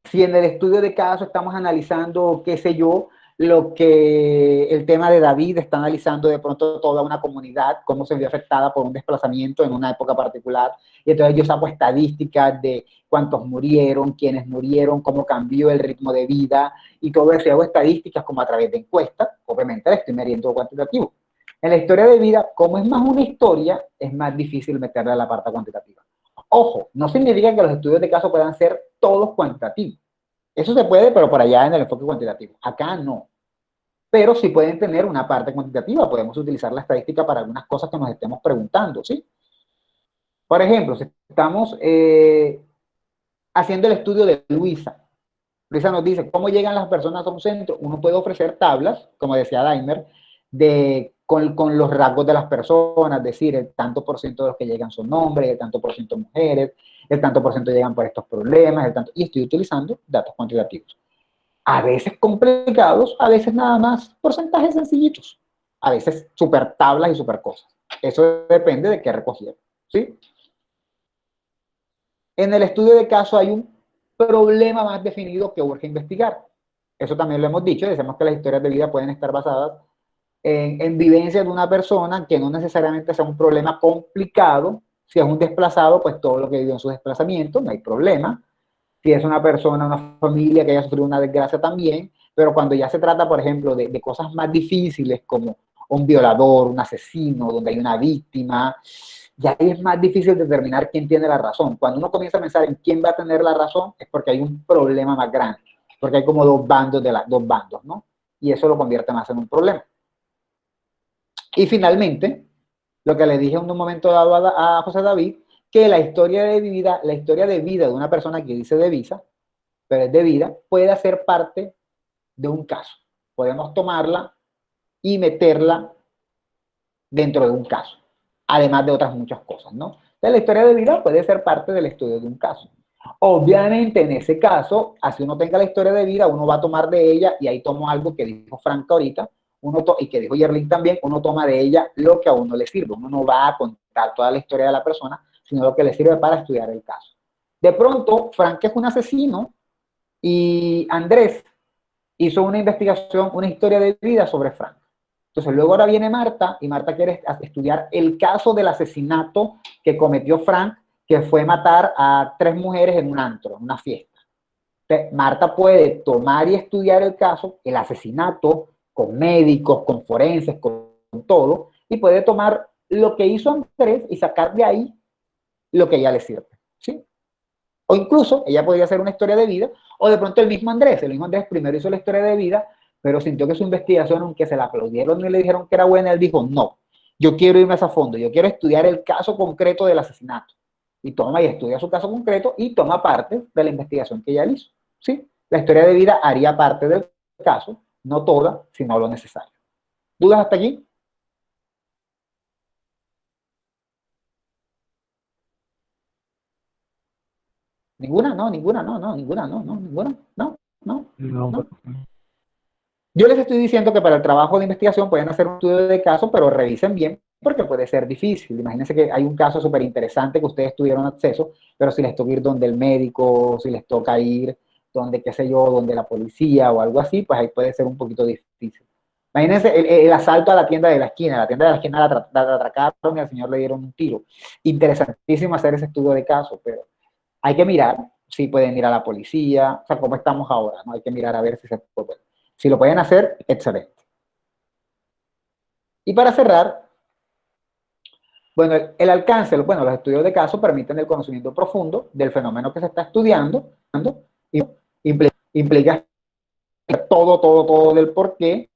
Si en el estudio de caso estamos analizando, qué sé yo, lo que el tema de David está analizando de pronto toda una comunidad, cómo se vio afectada por un desplazamiento en una época particular, y entonces yo saco estadísticas de cuántos murieron, quiénes murieron, cómo cambió el ritmo de vida, y todo eso, hago estadísticas como a través de encuestas, obviamente le estoy metiendo cuantitativo. En la historia de vida, como es más una historia, es más difícil meterle a la parte cuantitativa. Ojo, no significa que los estudios de caso puedan ser todos cuantitativos. Eso se puede, pero por allá en el enfoque cuantitativo. Acá no. Pero sí pueden tener una parte cuantitativa. Podemos utilizar la estadística para algunas cosas que nos estemos preguntando, ¿sí? Por ejemplo, si estamos haciendo el estudio de Luisa. Luisa nos dice, ¿cómo llegan las personas a un centro? Uno puede ofrecer tablas, como decía Daimer, con los rasgos de las personas, es decir, el tanto por ciento de los que llegan son hombres, el tanto por ciento mujeres, el tanto por ciento llegan por estos problemas, y estoy utilizando datos cuantitativos. A veces complicados, a veces nada más porcentajes sencillitos, a veces super tablas y super cosas. Eso depende de qué recogieron, ¿sí? En el estudio de caso hay un problema más definido que urge investigar. Eso también lo hemos dicho, decimos que las historias de vida pueden estar basadas en vivencias de una persona que no necesariamente sea un problema complicado. Si es un desplazado, pues todo lo que vivió en su desplazamiento, no hay problema. Si es una persona, una familia que haya sufrido una desgracia también, pero cuando ya se trata, por ejemplo, de cosas más difíciles como un violador, un asesino, donde hay una víctima, ya es más difícil determinar quién tiene la razón. Cuando uno comienza a pensar en quién va a tener la razón, es porque hay un problema más grande, porque hay como dos bandos, ¿no? Y eso lo convierte más en un problema. Y finalmente, lo que le dije en un momento dado a José David, que la historia de vida de una persona que dice de visa, pero es de vida, puede ser parte de un caso. Podemos tomarla y meterla dentro de un caso, además de otras muchas cosas, ¿no? Entonces, la historia de vida puede ser parte del estudio de un caso. Obviamente, en ese caso, así uno tenga la historia de vida, uno va a tomar de ella, y ahí tomo algo que dijo Frank ahorita, y que dijo Yerlin también, uno toma de ella lo que a uno le sirve. Uno no va a contar toda la historia de la persona, sino lo que le sirve para estudiar el caso. De pronto, Frank es un asesino y Andrés hizo una investigación, una historia de vida sobre Frank. Entonces luego ahora viene Marta, y Marta quiere estudiar el caso del asesinato que cometió Frank, que fue matar a 3 mujeres en un antro, en una fiesta. Entonces, Marta puede tomar y estudiar el caso, el asesinato, con médicos, con forenses, con todo, y puede tomar lo que hizo Andrés y sacar de ahí lo que ya le sirve. ¿sí? O incluso ella podría hacer una historia de vida, o de pronto el mismo Andrés primero hizo la historia de vida, pero sintió que su investigación, aunque se la aplaudieron y le dijeron que era buena, él dijo, no, yo quiero irme más a fondo, yo quiero estudiar el caso concreto del asesinato. Y toma y estudia su caso concreto y toma parte de la investigación que ella hizo, ¿sí? La historia de vida haría parte del caso, no toda, sino lo necesario. ¿Dudas hasta aquí? ¿Ninguna? No, ninguna, no. Yo les estoy diciendo que para el trabajo de investigación pueden hacer un estudio de caso, pero revisen bien, porque puede ser difícil. Imagínense que hay un caso súper interesante que ustedes tuvieron acceso, pero si les toca ir donde el médico, si les toca ir donde, qué sé yo, donde la policía o algo así, pues ahí puede ser un poquito difícil. Imagínense el asalto a la tienda de la esquina. La tienda de la esquina la atracaron y al señor le dieron un tiro. Interesantísimo hacer ese estudio de caso, pero hay que mirar si pueden ir a la policía, o sea, cómo estamos ahora, ¿no? Hay que mirar a ver si se puede. Si lo pueden hacer, excelente. Y para cerrar, bueno, el alcance, bueno, los estudios de caso permiten el conocimiento profundo del fenómeno que se está estudiando, y implica todo del por qué.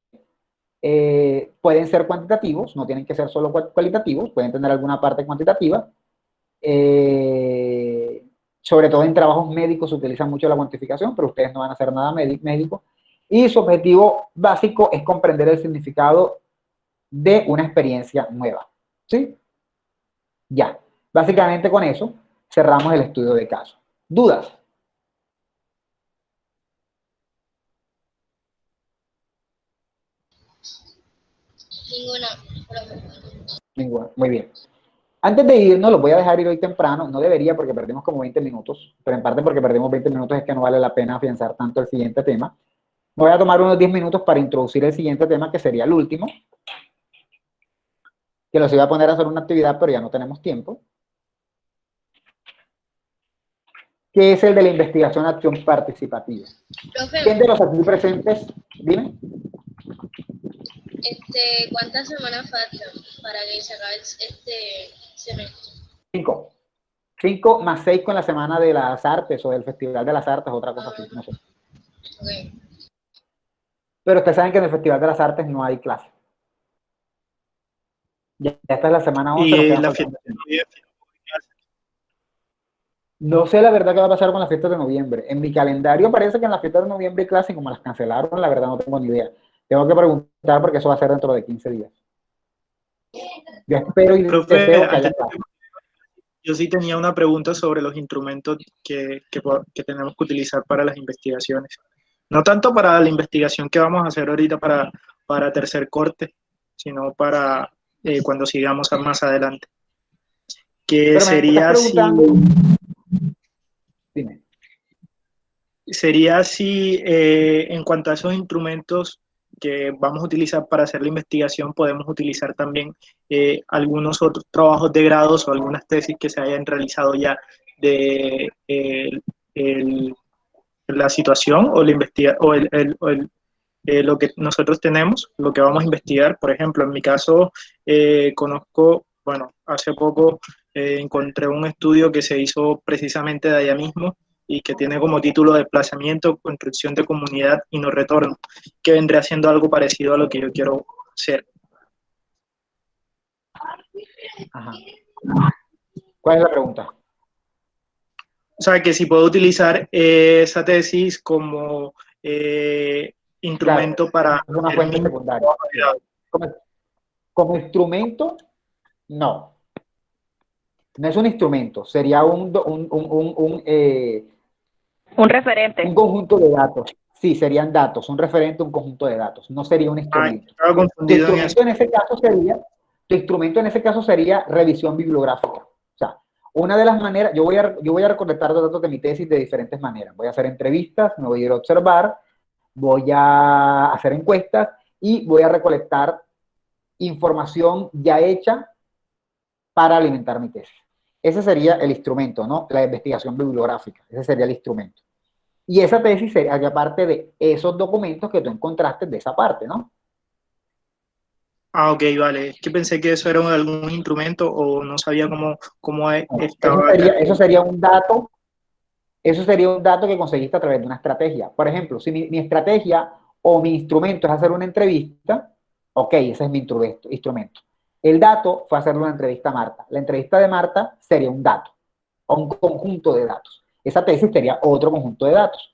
Pueden ser cuantitativos, no tienen que ser solo cualitativos, pueden tener alguna parte cuantitativa. Sobre todo en trabajos médicos se utiliza mucho la cuantificación, pero ustedes no van a hacer nada médico. Y su objetivo básico es comprender el significado de una experiencia nueva, ¿sí? Ya, básicamente con eso cerramos el estudio de caso. ¿Dudas? Ninguna, muy bien. Antes de irnos, los voy a dejar ir hoy temprano, no debería porque perdimos como 20 minutos, pero en parte porque perdimos 20 minutos es que no vale la pena afianzar tanto el siguiente tema. Me voy a tomar unos 10 minutos para introducir el siguiente tema, que sería el último, que los iba a poner a hacer una actividad, pero ya no tenemos tiempo, que es el de la investigación acción participativa. ¿Quién de los aquí presentes? Dime. ¿Cuántas semanas faltan para que se acabe este semestre? 5. 5 más 6 con la semana de las artes o del Festival de las Artes, otra cosa así, no sé. Okay. Pero ustedes saben que en el Festival de las Artes no hay clase. Ya esta es la semana 11. Y la fiesta de noviembre. No sé la verdad qué va a pasar con las fiestas de noviembre. En mi calendario parece que en las fiestas de noviembre hay clase y como las cancelaron, la verdad no tengo ni idea. Tengo que preguntar porque eso va a ser dentro de 15 días. Yo espero y deseo que haya clase. Yo sí tenía una pregunta sobre los instrumentos que tenemos que utilizar para las investigaciones. No tanto para la investigación que vamos a hacer ahorita para tercer corte, sino para cuando sigamos más adelante. Que sería si... Dime. Sería si en cuanto a esos instrumentos que vamos a utilizar para hacer la investigación, podemos utilizar también algunos otros trabajos de grados o algunas tesis que se hayan realizado ya de la situación o lo que nosotros tenemos, lo que vamos a investigar. Por ejemplo, en mi caso, conozco, bueno, hace poco encontré un estudio que se hizo precisamente de allá mismo y que tiene como título Desplazamiento, Construcción de Comunidad y No Retorno, que vendría siendo algo parecido a lo que yo quiero hacer. Ajá. ¿Cuál es la pregunta? O sea, que si puedo utilizar esa tesis como instrumento para... Es una fuente secundaria. Como instrumento, no. No es un instrumento, sería un referente. Un conjunto de datos. Sí, serían datos, un referente, un conjunto de datos. No sería un instrumento. Estaba confundido Tu instrumento en ese caso sería revisión bibliográfica. O sea, una de las maneras, yo voy a recolectar los datos de mi tesis de diferentes maneras. Voy a hacer entrevistas, me voy a ir a observar, voy a hacer encuestas y voy a recolectar información ya hecha para alimentar mi tesis. Ese sería el instrumento, ¿no? La investigación bibliográfica. Ese sería el instrumento. Y esa tesis sería parte de esos documentos que tú encontraste de esa parte, ¿no? Ah, ok, vale. Es que pensé que eso era algún instrumento o no sabía cómo estaba. Eso sería un dato. Eso sería un dato que conseguiste a través de una estrategia. Por ejemplo, si mi estrategia o mi instrumento es hacer una entrevista, ok, ese es mi instrumento. El dato fue hacerle una entrevista a Marta. La entrevista de Marta sería un dato o un conjunto de datos. Esa tesis sería otro conjunto de datos.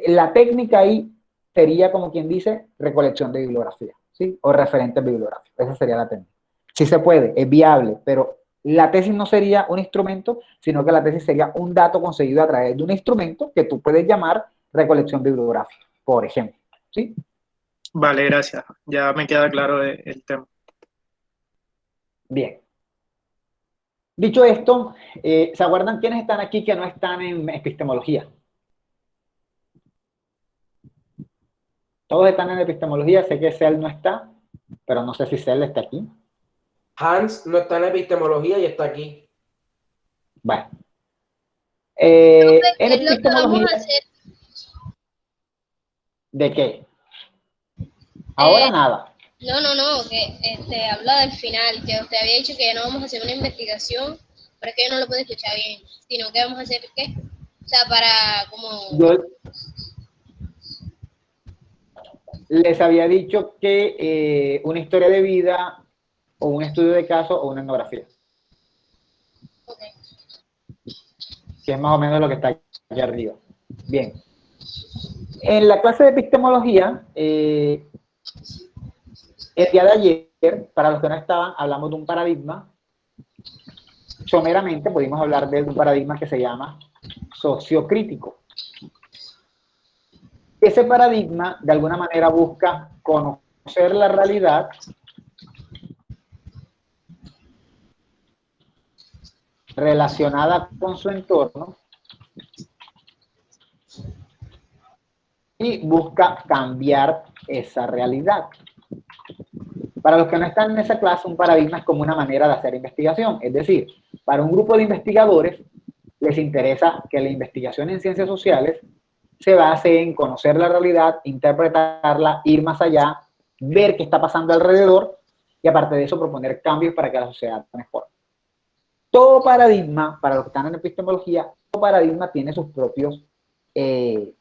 La técnica ahí sería, como quien dice, recolección de bibliografía, ¿sí? O referentes bibliográficos. Esa sería la técnica. Sí se puede, es viable, pero la tesis no sería un instrumento, sino que la tesis sería un dato conseguido a través de un instrumento que tú puedes llamar recolección bibliográfica, por ejemplo, ¿sí? Vale, gracias. Ya me queda claro el tema. Bien. Dicho esto, ¿se acuerdan quiénes están aquí que no están en epistemología? Todos están en epistemología, sé que Cel no está, pero no sé si Cel está aquí. Hans no está en epistemología y está aquí. Bueno. Es En lo que epistemología, vamos a hacer. ¿de qué? Ahora nada. No, que habla del final, que usted había dicho que ya no vamos a hacer una investigación, pero es que yo no lo puedo escuchar bien, sino que vamos a hacer ¿qué? O sea, para como... Yo les había dicho que una historia de vida o un estudio de caso o una etnografía. Okay. Que es más o menos lo que está aquí arriba. Bien. En la clase de epistemología, el día de ayer, para los que no estaban, hablamos de un paradigma. Someramente pudimos hablar de un paradigma que se llama sociocrítico. Ese paradigma, de alguna manera, busca conocer la realidad relacionada con su entorno y busca cambiar esa realidad. Para los que no están en esa clase, un paradigma es como una manera de hacer investigación. Es decir, para un grupo de investigadores les interesa que la investigación en ciencias sociales se base en conocer la realidad, interpretarla, ir más allá, ver qué está pasando alrededor y aparte de eso proponer cambios para que la sociedad mejore. Todo paradigma, para los que están en epistemología, todo paradigma tiene sus propios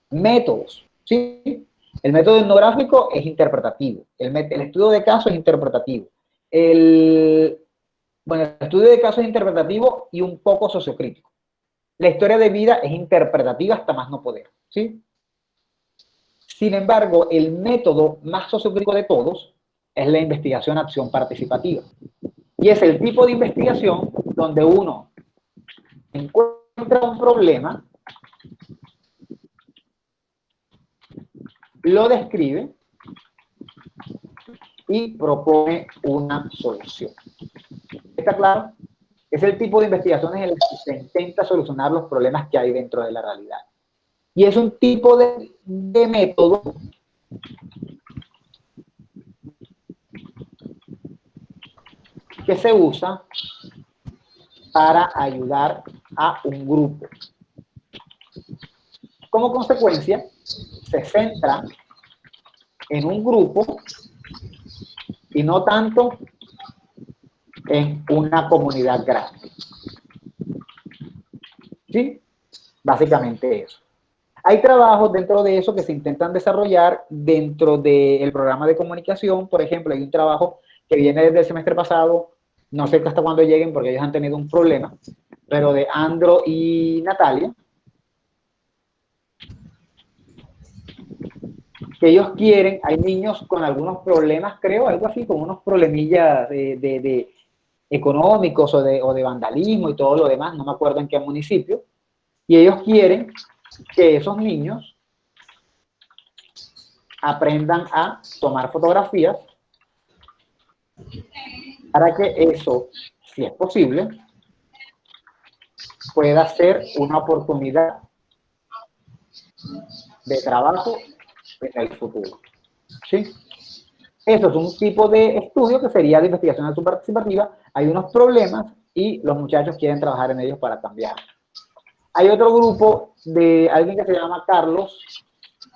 métodos, ¿sí? El método etnográfico es interpretativo, el estudio de caso es interpretativo, el estudio de caso es interpretativo y un poco sociocrítico. La historia de vida es interpretativa hasta más no poder, ¿sí? Sin embargo, el método más sociocrítico de todos es la investigación-acción participativa. Y es el tipo de investigación donde uno encuentra un problema, lo describe y propone una solución. ¿Está claro? Es el tipo de investigaciones en las que se intenta solucionar los problemas que hay dentro de la realidad. Y es un tipo de método que se usa para ayudar a un grupo. Como consecuencia, se centra en un grupo y no tanto en una comunidad grande. ¿Sí? Básicamente eso. Hay trabajos dentro de eso que se intentan desarrollar dentro del programa de comunicación. Por ejemplo, hay un trabajo que viene desde el semestre pasado, no sé hasta cuándo lleguen porque ellos han tenido un problema, pero de Andro y Natalia, que ellos quieren, hay niños con algunos problemas, creo, algo así, con unos problemillas de económicos o de vandalismo y todo lo demás, no me acuerdo en qué municipio, y ellos quieren que esos niños aprendan a tomar fotografías para que eso, si es posible, pueda ser una oportunidad de trabajo en el futuro. ¿Sí? Eso es un tipo de estudio que sería de investigación participativa. Hay unos problemas y los muchachos quieren trabajar en ellos para cambiar. Hay otro grupo de alguien que se llama Carlos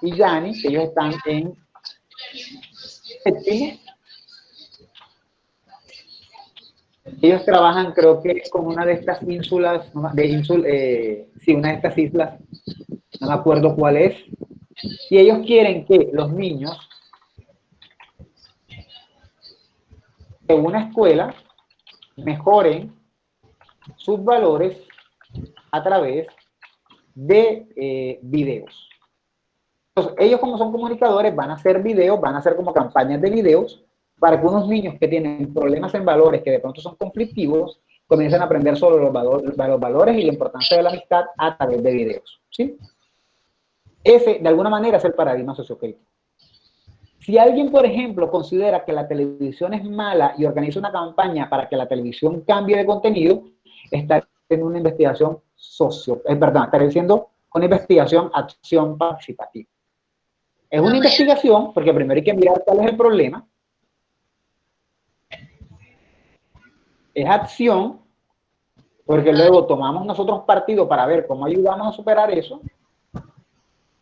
y Yani, que ellos están en séptimo, Ellos trabajan, creo que con una de estas ínsulas, sí, una de estas islas, no me acuerdo cuál es, y ellos quieren que los niños de una escuela mejoren sus valores a través de videos. Entonces, ellos como son comunicadores van a hacer videos, van a hacer como campañas de videos para que unos niños que tienen problemas en valores que de pronto son conflictivos comiencen a aprender sobre los valores y la importancia de la amistad a través de videos, ¿sí? Ese, de alguna manera, es el paradigma sociocrítico. Si alguien, por ejemplo, considera que la televisión es mala y organiza una campaña para que la televisión cambie de contenido, está haciendo una investigación está haciendo una investigación acción participativa. Es una investigación porque primero hay que mirar cuál es el problema. Es acción, porque luego tomamos nosotros partido para ver cómo ayudamos a superar eso.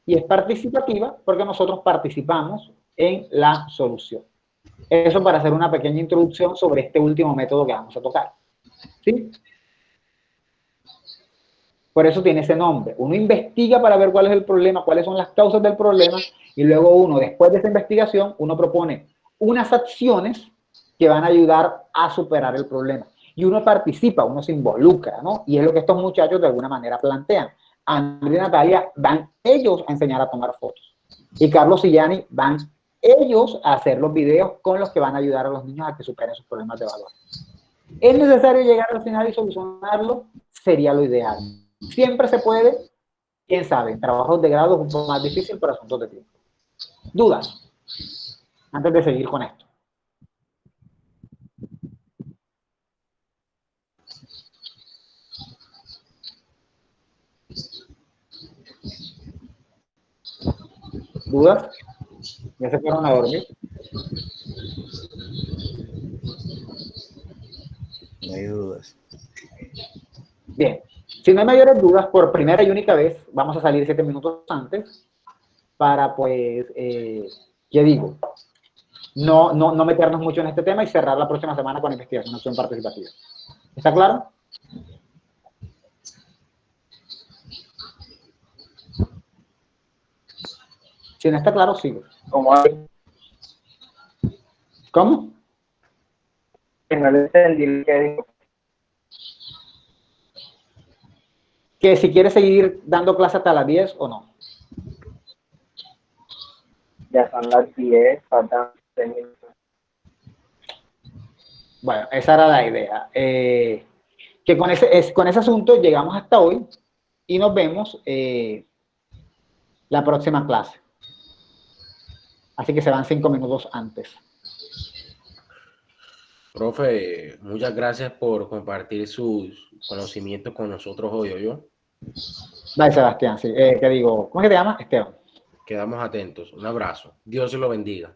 Y es participativa porque nosotros participamos en la solución. Eso para hacer una pequeña introducción sobre este último método que vamos a tocar. ¿Sí? Por eso tiene ese nombre. Uno investiga para ver cuál es el problema, cuáles son las causas del problema, y luego uno, después de esa investigación, uno propone unas acciones que van a ayudar a superar el problema. Y uno participa, uno se involucra, ¿no? Y es lo que estos muchachos de alguna manera plantean. Andrés y Natalia van ellos a enseñar a tomar fotos. Y Carlos y Yanni van ellos a hacer los videos con los que van a ayudar a los niños a que superen sus problemas de valor. ¿Es necesario llegar al final y solucionarlo? Sería lo ideal. Siempre se puede, quién sabe, en trabajos de grado es un poco más difícil por asuntos de tiempo. ¿Dudas? Antes de seguir con esto. ¿Dudas? ¿Ya se fueron a dormir? No hay dudas. Bien. Si no hay mayores dudas, por primera y única vez, vamos a salir 7 minutos antes para, pues, ¿qué digo? No meternos mucho en este tema y cerrar la próxima semana con investigación, acción participativa. ¿Está claro? Si no está claro, sigo. ¿Cómo? No le entendí qué dijo. Que si quieres seguir dando clase hasta las 10 o no. Ya son las 10, faltan 10 minutos. Bueno, esa era la idea. Que con ese asunto llegamos hasta hoy y nos vemos la próxima clase. Así que se van 5 minutos antes. Profe, muchas gracias por compartir sus conocimientos con nosotros hoy, ¿yo? Dale, Sebastián, sí. ¿Qué digo? ¿Cómo es que te llamas? Esteban. Quedamos atentos. Un abrazo. Dios se lo bendiga.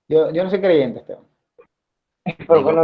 Yo no soy creyente, Esteban. Digo,